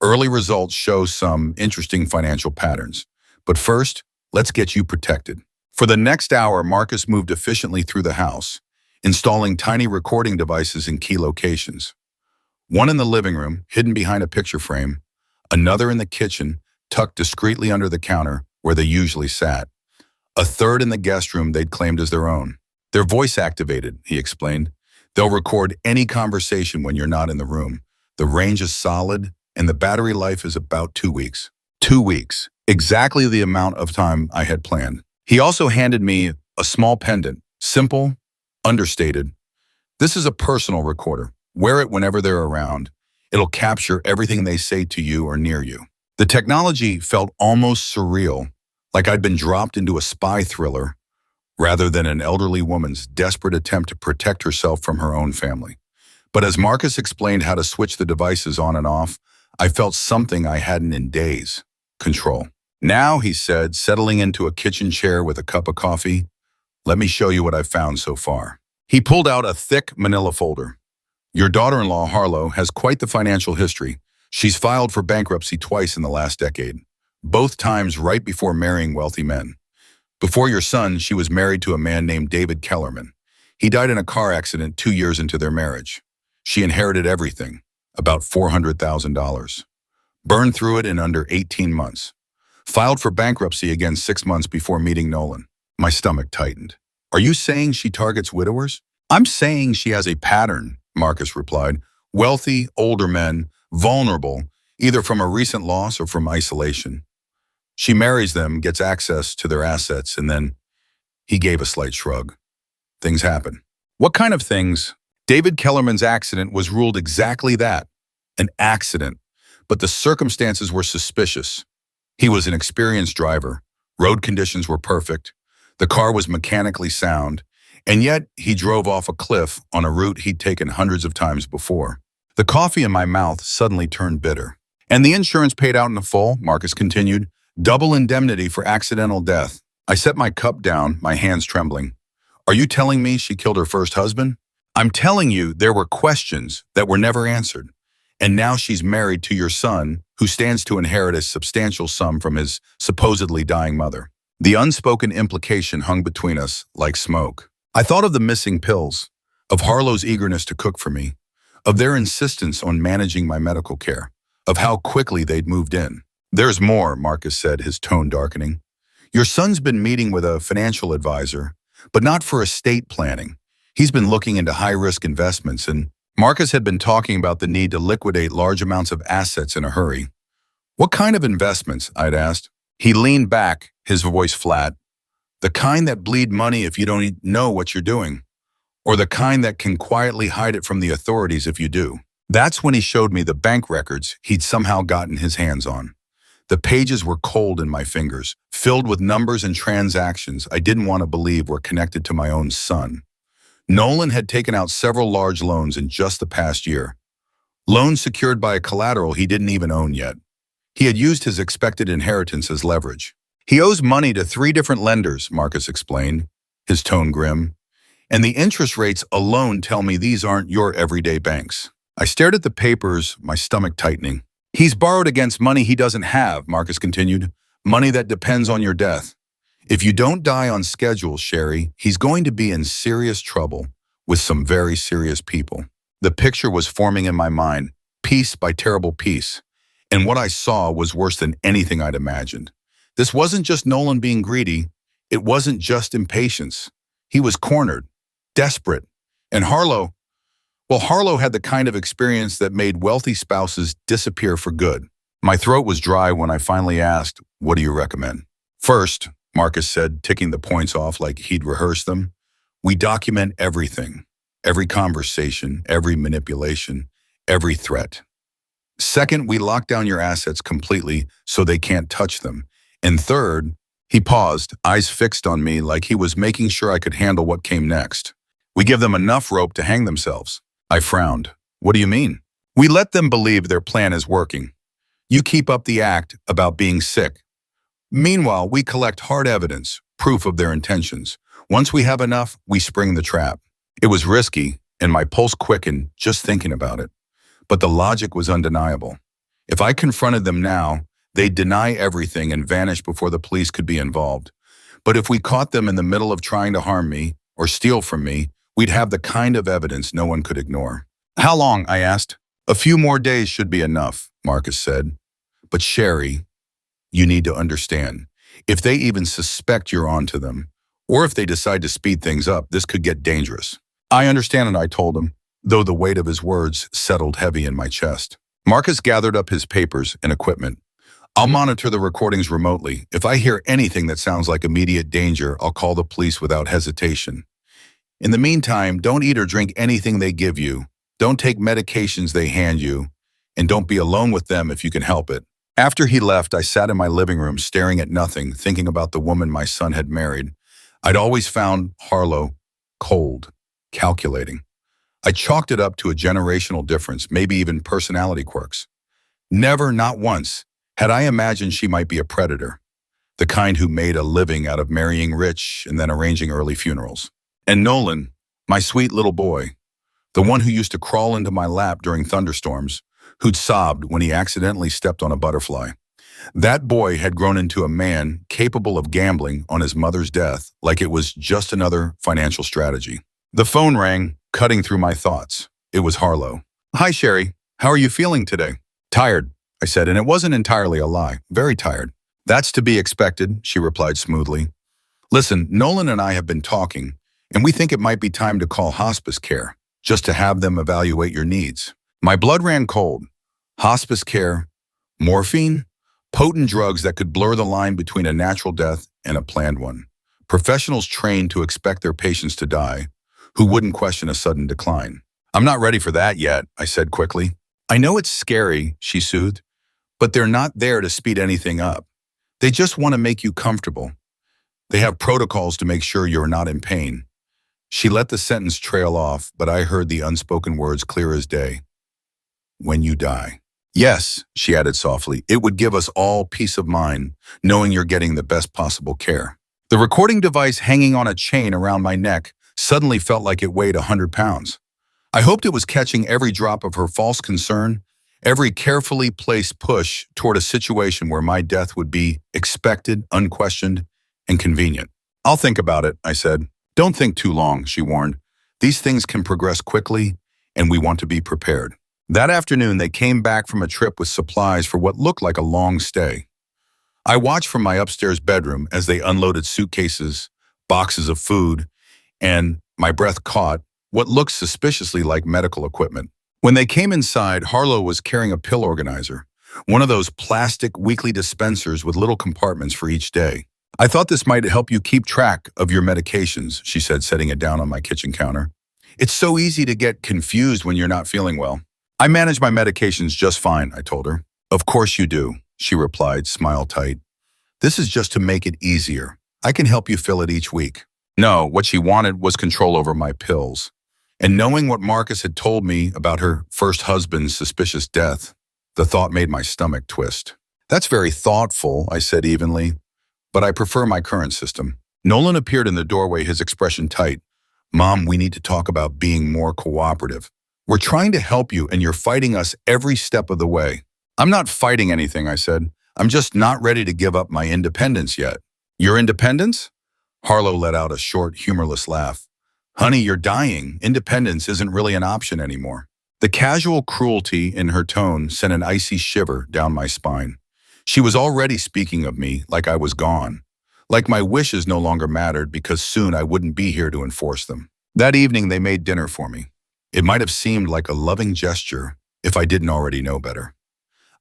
Early results show some interesting financial patterns. But first, let's get you protected." For the next hour, Marcus moved efficiently through the house, installing tiny recording devices in key locations. One in the living room, hidden behind a picture frame, another in the kitchen, tucked discreetly under the counter where they usually sat, a third in the guest room they'd claimed as their own. "They're voice-activated," he explained. "They'll record any conversation when you're not in the room. The range is solid, and the battery life is about 2 weeks. 2 weeks, exactly the amount of time I had planned." He also handed me a small pendant, simple, understated. "This is a personal recorder. Wear it whenever they're around. It'll capture everything they say to you or near you. The technology felt almost surreal, like I'd been dropped into a spy thriller rather than an elderly woman's desperate attempt to protect herself from her own family. But as Marcus explained how to switch the devices on and off, I felt something I hadn't in days: control. Now, he said, settling into a kitchen chair with a cup of coffee, let me show you what I've found so far. He pulled out a thick manila folder. Your daughter-in-law, Harlo, has quite the financial history. She's filed for bankruptcy twice in the last decade, both times right before marrying wealthy men. Before your son, she was married to a man named David Kellerman. He died in a car accident 2 years into their marriage. She inherited everything, about $400,000. Burned through it in under 18 months. Filed for bankruptcy again 6 months before meeting Nolan. My stomach tightened. Are you saying she targets widowers? I'm saying she has a pattern, Marcus replied. Wealthy, older men, vulnerable, either from a recent loss or from isolation. She marries them, gets access to their assets, and then he gave a slight shrug. Things happen. What kind of things? David Kellerman's accident was ruled exactly that, an accident, but the circumstances were suspicious. He was an experienced driver. Road conditions were perfect. The car was mechanically sound, and yet he drove off a cliff on a route he'd taken hundreds of times before. The coffee in my mouth suddenly turned bitter. And the insurance paid out in full, Marcus continued. Double indemnity for accidental death. I set my cup down, my hands trembling. Are you telling me she killed her first husband? I'm telling you there were questions that were never answered. And now she's married to your son, who stands to inherit a substantial sum from his supposedly dying mother. The unspoken implication hung between us like smoke. I thought of the missing pills, of Harlo's eagerness to cook for me, of their insistence on managing my medical care, of how quickly they'd moved in. There's more, Marcus said, his tone darkening. Your son's been meeting with a financial advisor, but not for estate planning. He's been looking into high-risk investments, and Marcus had been talking about the need to liquidate large amounts of assets in a hurry. What kind of investments? I'd asked. He leaned back, his voice flat. The kind that bleed money if you don't know what you're doing, or the kind that can quietly hide it from the authorities if you do. That's when he showed me the bank records he'd somehow gotten his hands on. The pages were cold in my fingers, filled with numbers and transactions I didn't want to believe were connected to my own son. Nolan had taken out several large loans in just the past year. Loans secured by a collateral he didn't even own yet. He had used his expected inheritance as leverage. He owes money to 3 different lenders, Marcus explained, his tone grim. And the interest rates alone tell me these aren't your everyday banks. I stared at the papers, my stomach tightening. He's borrowed against money he doesn't have, Marcus continued. Money that depends on your death. If you don't die on schedule, Sherry, he's going to be in serious trouble with some very serious people. The picture was forming in my mind, piece by terrible piece. And what I saw was worse than anything I'd imagined. This wasn't just Nolan being greedy. It wasn't just impatience. He was cornered, desperate. And Harlo had the kind of experience that made wealthy spouses disappear for good. My throat was dry when I finally asked, what do you recommend? First, Marcus said, ticking the points off like he'd rehearsed them, we document everything, every conversation, every manipulation, every threat. Second, we lock down your assets completely so they can't touch them. And third, he paused, eyes fixed on me like he was making sure I could handle what came next. We give them enough rope to hang themselves. I frowned. What do you mean? We let them believe their plan is working. You keep up the act about being sick. Meanwhile, we collect hard evidence, proof of their intentions. Once we have enough, we spring the trap. It was risky, and my pulse quickened just thinking about it. But the logic was undeniable. If I confronted them now, they'd deny everything and vanish before the police could be involved. But if we caught them in the middle of trying to harm me or steal from me, we'd have the kind of evidence no one could ignore. How long? I asked. A few more days should be enough, Marcus said. But Sherry, you need to understand, if they even suspect you're onto them, or if they decide to speed things up, this could get dangerous. I understand, and I told him, though the weight of his words settled heavy in my chest. Marcus gathered up his papers and equipment. I'll monitor the recordings remotely. If I hear anything that sounds like immediate danger, I'll call the police without hesitation. In the meantime, don't eat or drink anything they give you. Don't take medications they hand you, and don't be alone with them if you can help it. After he left, I sat in my living room staring at nothing, thinking about the woman my son had married. I'd always found Harlo cold, calculating. I chalked it up to a generational difference, maybe even personality quirks. Never, not once, had I imagined she might be a predator, the kind who made a living out of marrying rich and then arranging early funerals. And Nolan, my sweet little boy, the one who used to crawl into my lap during thunderstorms, who'd sobbed when he accidentally stepped on a butterfly. That boy had grown into a man capable of gambling on his mother's death like it was just another financial strategy. The phone rang, cutting through my thoughts. It was Harlo. "Hi, Sherry. How are you feeling today?" "Tired," I said, and it wasn't entirely a lie. Very tired. "That's to be expected," she replied smoothly. "Listen, Nolan and I have been talking, and we think it might be time to call hospice care, just to have them evaluate your needs." My blood ran cold. Hospice care, morphine, potent drugs that could blur the line between a natural death and a planned one. Professionals trained to expect their patients to die, who wouldn't question a sudden decline. "I'm not ready for that yet," I said quickly. "I know it's scary," she soothed, "but they're not there to speed anything up. They just want to make you comfortable. They have protocols to make sure you're not in pain." She let the sentence trail off, but I heard the unspoken words clear as day. "When you die." "Yes," she added softly, "it would give us all peace of mind, knowing you're getting the best possible care." The recording device hanging on a chain around my neck suddenly felt like it weighed 100 pounds. I hoped it was catching every drop of her false concern, every carefully placed push toward a situation where my death would be expected, unquestioned, and convenient. "I'll think about it," I said. "Don't think too long," she warned. "These things can progress quickly, and we want to be prepared." That afternoon, they came back from a trip with supplies for what looked like a long stay. I watched from my upstairs bedroom as they unloaded suitcases, boxes of food, and my breath caught what looked suspiciously like medical equipment. When they came inside, Harlo was carrying a pill organizer, one of those plastic weekly dispensers with little compartments for each day. "I thought this might help you keep track of your medications," she said, setting it down on my kitchen counter. "It's so easy to get confused when you're not feeling well." "I manage my medications just fine," I told her. "Of course you do," she replied, smile tight. "This is just to make it easier. I can help you fill it each week." No, what she wanted was control over my pills. And knowing what Marcus had told me about her first husband's suspicious death, the thought made my stomach twist. "That's very thoughtful," I said evenly, "but I prefer my current system." Nolan appeared in the doorway, his expression tight. "Mom, we need to talk about being more cooperative. We're trying to help you, and you're fighting us every step of the way." "I'm not fighting anything," I said. "I'm just not ready to give up my independence yet." "Your independence?" Harlo let out a short, humorless laugh. "Honey, you're dying. Independence isn't really an option anymore." The casual cruelty in her tone sent an icy shiver down my spine. She was already speaking of me like I was gone, like my wishes no longer mattered because soon I wouldn't be here to enforce them. That evening, they made dinner for me. It might have seemed like a loving gesture if I didn't already know better.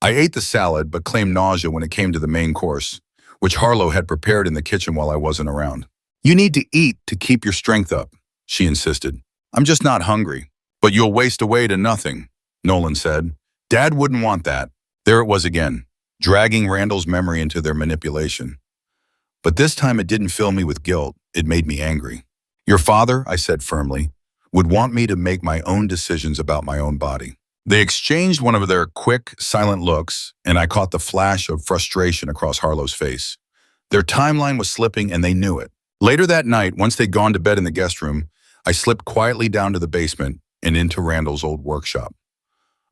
I ate the salad but claimed nausea when it came to the main course, which Harlo had prepared in the kitchen while I wasn't around. "You need to eat to keep your strength up," she insisted. "I'm just not hungry." "But you'll waste away to nothing," Nolan said. "Dad wouldn't want that." There it was again, dragging Randall's memory into their manipulation. But this time it didn't fill me with guilt, it made me angry. "Your father," I said firmly, "would want me to make my own decisions about my own body." They exchanged one of their quick, silent looks, and I caught the flash of frustration across Harlo's face. Their timeline was slipping, and they knew it. Later that night, once they'd gone to bed in the guest room, I slipped quietly down to the basement and into Randall's old workshop.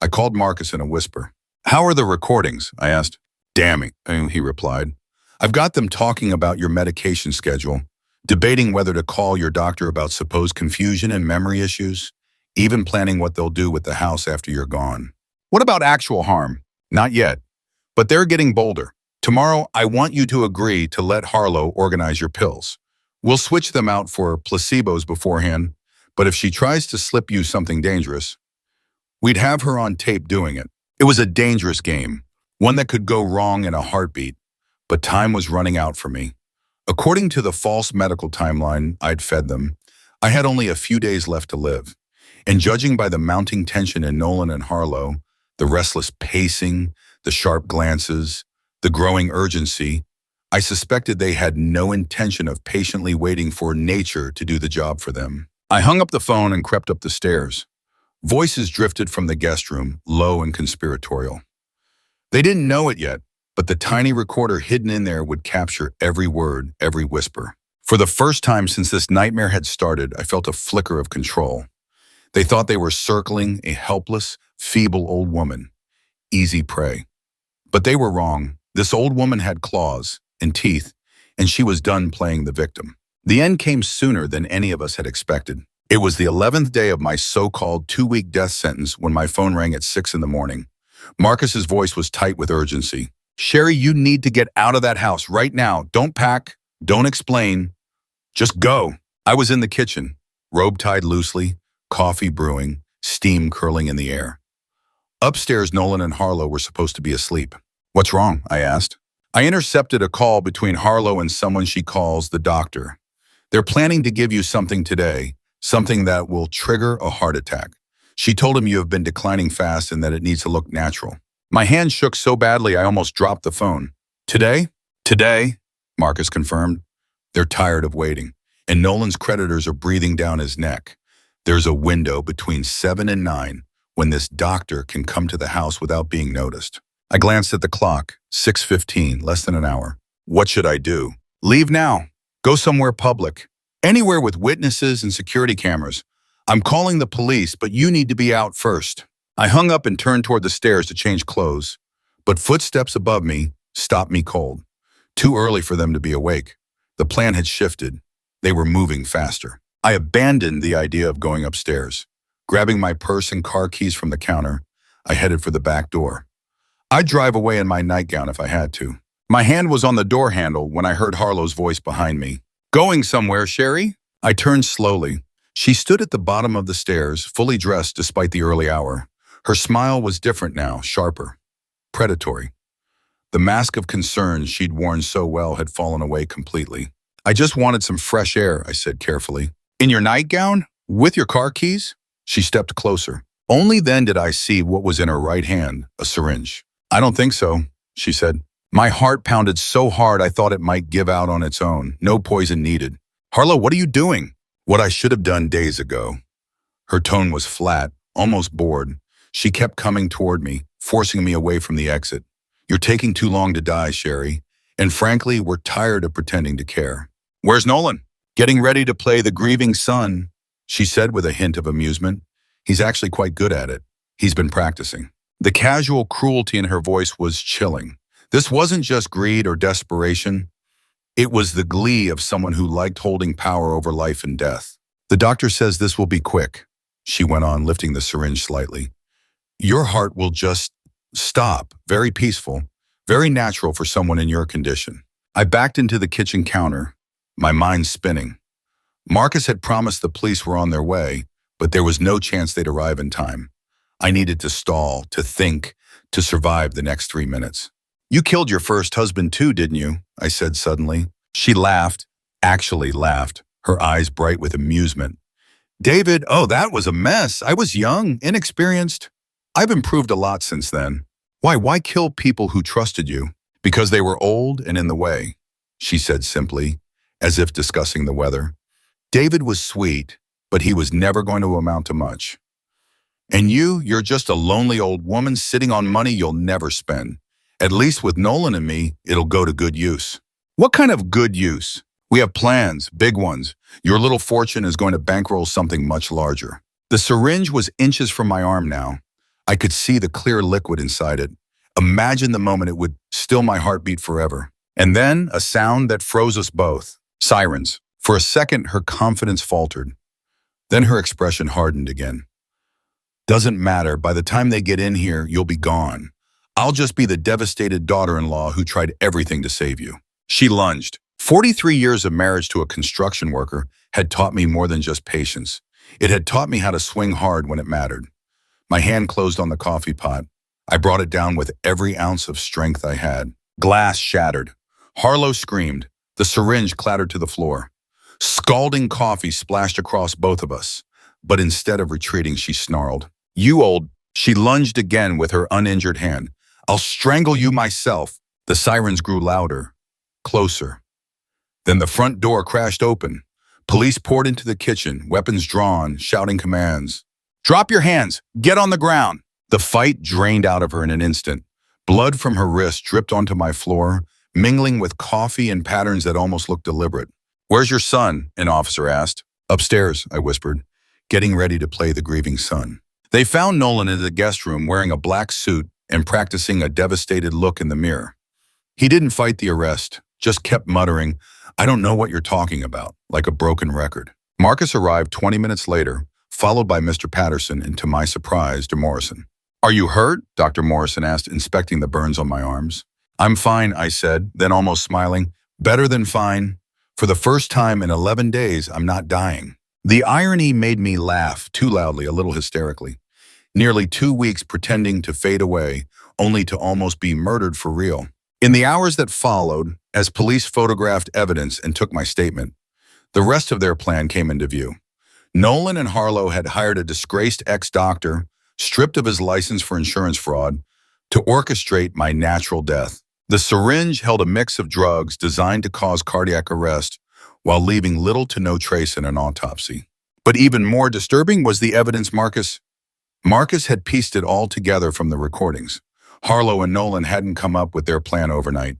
I called Marcus in a whisper. "How are the recordings?" I asked. "Damning," he replied. "I've got them talking about your medication schedule, debating whether to call your doctor about supposed confusion and memory issues, even planning what they'll do with the house after you're gone." "What about actual harm?" "Not yet, but they're getting bolder. Tomorrow, I want you to agree to let Harlo organize your pills. We'll switch them out for placebos beforehand, but if she tries to slip you something dangerous, we'd have her on tape doing it." It was a dangerous game, one that could go wrong in a heartbeat, but time was running out for me. According to the false medical timeline I'd fed them, I had only a few days left to live. And judging by the mounting tension in Nolan and Harlo, the restless pacing, the sharp glances, the growing urgency, I suspected they had no intention of patiently waiting for nature to do the job for them. I hung up the phone and crept up the stairs. Voices drifted from the guest room, low and conspiratorial. They didn't know it yet, but the tiny recorder hidden in there would capture every word, every whisper. For the first time since this nightmare had started, I felt a flicker of control. They thought they were circling a helpless, feeble old woman, easy prey. But they were wrong. This old woman had claws and teeth, and she was done playing the victim. The end came sooner than any of us had expected. It was the 11th day of my so-called 2-week death sentence when my phone rang at 6 in the morning. Marcus's voice was tight with urgency. "Sherry, you need to get out of that house right now. Don't pack, don't explain, just go." I was in the kitchen, robe tied loosely, coffee brewing, steam curling in the air. Upstairs, Nolan and Harlo were supposed to be asleep. "What's wrong?" I asked. "I intercepted a call between Harlo and someone she calls the doctor. They're planning to give you something today, something that will trigger a heart attack. She told him you have been declining fast and that it needs to look natural." My hand shook so badly I almost dropped the phone. "Today?" "Today," Marcus confirmed. "They're tired of waiting, and Nolan's creditors are breathing down his neck. There's a window between 7 and 9 when this doctor can come to the house without being noticed." I glanced at the clock, 6:15, less than an hour. What should I do? Leave now. Go somewhere public. Anywhere with witnesses and security cameras. I'm calling the police, but you need to be out first. I hung up and turned toward the stairs to change clothes, but footsteps above me stopped me cold. Too early for them to be awake. The plan had shifted. They were moving faster. I abandoned the idea of going upstairs. Grabbing my purse and car keys from the counter, I headed for the back door. I'd drive away in my nightgown if I had to. My hand was on the door handle when I heard Harlo's voice behind me. "Going somewhere, Sherry?" I turned slowly. She stood at the bottom of the stairs, fully dressed despite the early hour. Her smile was different now, sharper, predatory. The mask of concern she'd worn so well had fallen away completely. "I just wanted some fresh air," I said carefully. "In your nightgown? With your car keys?" She stepped closer. Only then did I see what was in her right hand, a syringe. "I don't think so," she said. My heart pounded so hard I thought it might give out on its own. No poison needed. "Harlo, what are you doing?" "What I should have done days ago." Her tone was flat, almost bored. She kept coming toward me, forcing me away from the exit. "You're taking too long to die, Sherry. And frankly, we're tired of pretending to care." "Where's Nolan?" "Getting ready to play the grieving son," she said with a hint of amusement. "He's actually quite good at it. He's been practicing." The casual cruelty in her voice was chilling. This wasn't just greed or desperation. It was the glee of someone who liked holding power over life and death. "The doctor says this will be quick," she went on, lifting the syringe slightly. "Your heart will just stop, very peaceful, very natural for someone in your condition." I backed into the kitchen counter, my mind spinning. Marcus had promised the police were on their way, but there was no chance they'd arrive in time. I needed to stall, to think, to survive the next 3 minutes. "You killed your first husband too, didn't you?" I said suddenly. She laughed, actually laughed, her eyes bright with amusement. "David, oh, that was a mess. I was young, inexperienced. I've improved a lot since then." Why kill people who trusted you?" "Because they were old and in the way," she said simply, as if discussing the weather. "David was sweet, but he was never going to amount to much. And you're just a lonely old woman sitting on money you'll never spend. At least with Nolan and me, it'll go to good use." "What kind of good use?" "We have plans, big ones. Your little fortune is going to bankroll something much larger." The syringe was inches from my arm now. I could see the clear liquid inside it. Imagine the moment it would still my heartbeat forever. And then a sound that froze us both. Sirens. For a second, her confidence faltered. Then her expression hardened again. "Doesn't matter. By the time they get in here, you'll be gone. I'll just be the devastated daughter-in-law who tried everything to save you." She lunged. 43 years of marriage to a construction worker had taught me more than just patience. It had taught me how to swing hard when it mattered. My hand closed on the coffee pot. I brought it down with every ounce of strength I had. Glass shattered. Harlo screamed. The syringe clattered to the floor. Scalding coffee splashed across both of us. but instead of retreating, she snarled. "You old—" She lunged again with her uninjured hand. "I'll strangle you myself." The sirens grew louder, closer. Then the front door crashed open. Police poured into the kitchen, weapons drawn, shouting commands. "Drop your hands! Get on the ground!" The fight drained out of her in an instant. Blood from her wrist dripped onto my floor, mingling with coffee and patterns that almost looked deliberate. "Where's your son?" an officer asked. "Upstairs," I whispered, getting ready to play the grieving son. They found Nolan in the guest room wearing a black suit and practicing a devastated look in the mirror. He didn't fight the arrest, just kept muttering, "I don't know what you're talking about," like a broken record. Marcus arrived 20 minutes later, followed by Mr. Patterson and, to my surprise, Morrison. "Are you hurt?" Dr. Morrison asked, inspecting the burns on my arms. "I'm fine," I said, then almost smiling. "Better than fine. For the first time in 11 days, I'm not dying." The irony made me laugh, too loudly, a little hysterically. Nearly 2 weeks pretending to fade away, only to almost be murdered for real. In the hours that followed, as police photographed evidence and took my statement, the rest of their plan came into view. Nolan and Harlo had hired a disgraced ex-doctor, stripped of his license for insurance fraud, to orchestrate my natural death. The syringe held a mix of drugs designed to cause cardiac arrest while leaving little to no trace in an autopsy. But even more disturbing was the evidence Marcus had pieced it all together from the recordings. Harlo and Nolan hadn't come up with their plan overnight.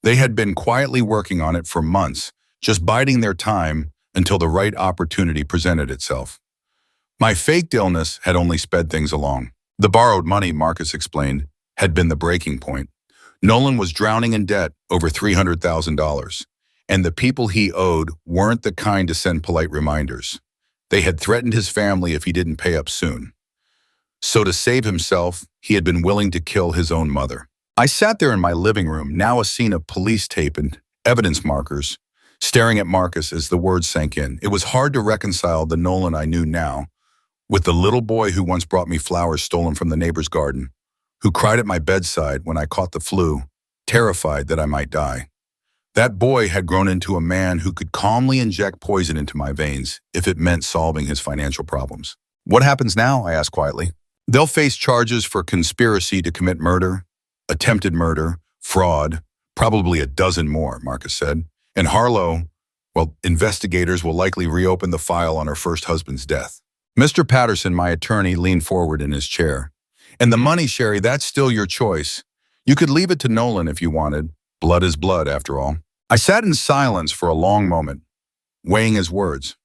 They had been quietly working on it for months, just biding their time until the right opportunity presented itself. My faked illness had only sped things along. The borrowed money, Marcus explained, had been the breaking point. Nolan was drowning in debt, over $300,000, and the people he owed weren't the kind to send polite reminders. They had threatened his family if he didn't pay up soon. So to save himself, he had been willing to kill his own mother. I sat there in my living room, now a scene of police tape and evidence markers, staring at Marcus as the words sank in. It was hard to reconcile the Nolan I knew now with the little boy who once brought me flowers stolen from the neighbor's garden, who cried at my bedside when I caught the flu, terrified that I might die. That boy had grown into a man who could calmly inject poison into my veins if it meant solving his financial problems. "What happens now?" I asked quietly. "They'll face charges for conspiracy to commit murder, attempted murder, fraud, probably a dozen more," Marcus said. "And Harlo, well, investigators will likely reopen the file on her first husband's death." Mr. Patterson, my attorney, leaned forward in his chair. "And the money, Sherry, that's still your choice. You could leave it to Nolan if you wanted. Blood is blood, after all." I sat in silence for a long moment, weighing his words.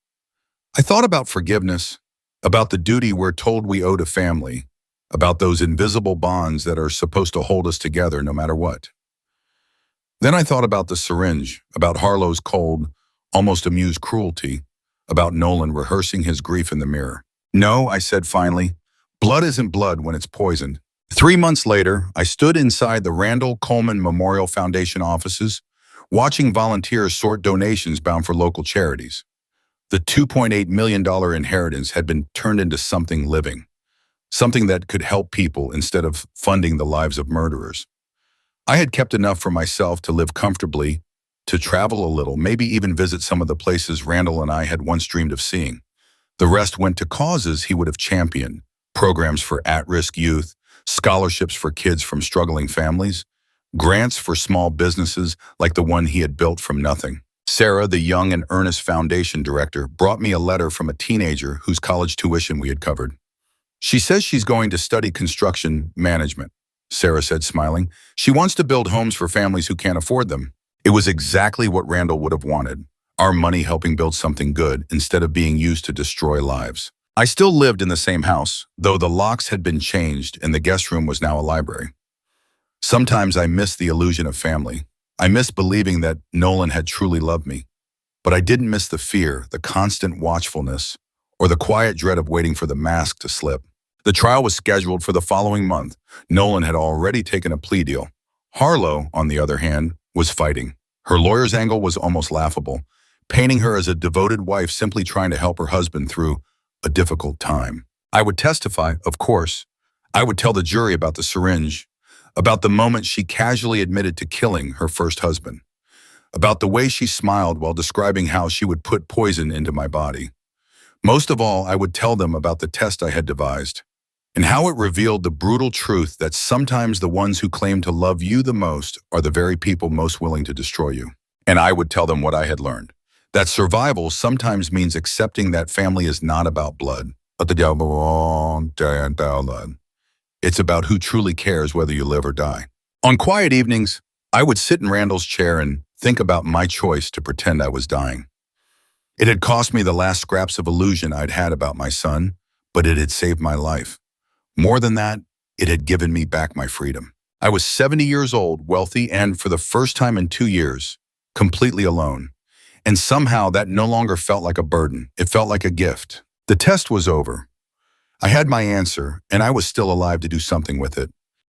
I thought about forgiveness, about the duty we're told we owe to family, about those invisible bonds that are supposed to hold us together no matter what. Then I thought about the syringe, about Harlo's cold, almost amused cruelty, about Nolan rehearsing his grief in the mirror. "No," I said finally, "blood isn't blood when it's poisoned." 3 months later, I stood inside the Randall Coleman Memorial Foundation offices, watching volunteers sort donations bound for local charities. The $2.8 million inheritance had been turned into something living, something that could help people instead of funding the lives of murderers. I had kept enough for myself to live comfortably, to travel a little, maybe even visit some of the places Randall and I had once dreamed of seeing. The rest went to causes he would have championed: programs for at-risk youth, scholarships for kids from struggling families, grants for small businesses like the one he had built from nothing. Sarah, the young and earnest foundation director, brought me a letter from a teenager whose college tuition we had covered. "She says she's going to study construction management," Sarah said, smiling. "She wants to build homes for families who can't afford them." It was exactly what Randall would have wanted, our money helping build something good instead of being used to destroy lives. I still lived in the same house, though the locks had been changed and the guest room was now a library. Sometimes I missed the illusion of family. I missed believing that Nolan had truly loved me. But I didn't miss the fear, the constant watchfulness, or the quiet dread of waiting for the mask to slip. The trial was scheduled for the following month. Nolan had already taken a plea deal. Harlo, on the other hand, was fighting. Her lawyer's angle was almost laughable, painting her as a devoted wife simply trying to help her husband through a difficult time. I would testify, of course. I would tell the jury about the syringe, about the moment she casually admitted to killing her first husband, about the way she smiled while describing how she would put poison into my body. Most of all, I would tell them about the test I had devised and how it revealed the brutal truth that sometimes the ones who claim to love you the most are the very people most willing to destroy you. And I would tell them what I had learned, that survival sometimes means accepting that family is not about blood, but it's about who truly cares whether you live or die. On quiet evenings, I would sit in Randall's chair and think about my choice to pretend I was dying. It had cost me the last scraps of illusion I'd had about my son, but it had saved my life. More than that, it had given me back my freedom. I was 70 years old, wealthy, and for the first time in 2 years, completely alone. And somehow that no longer felt like a burden. It felt like a gift. The test was over. I had my answer, and I was still alive to do something with it.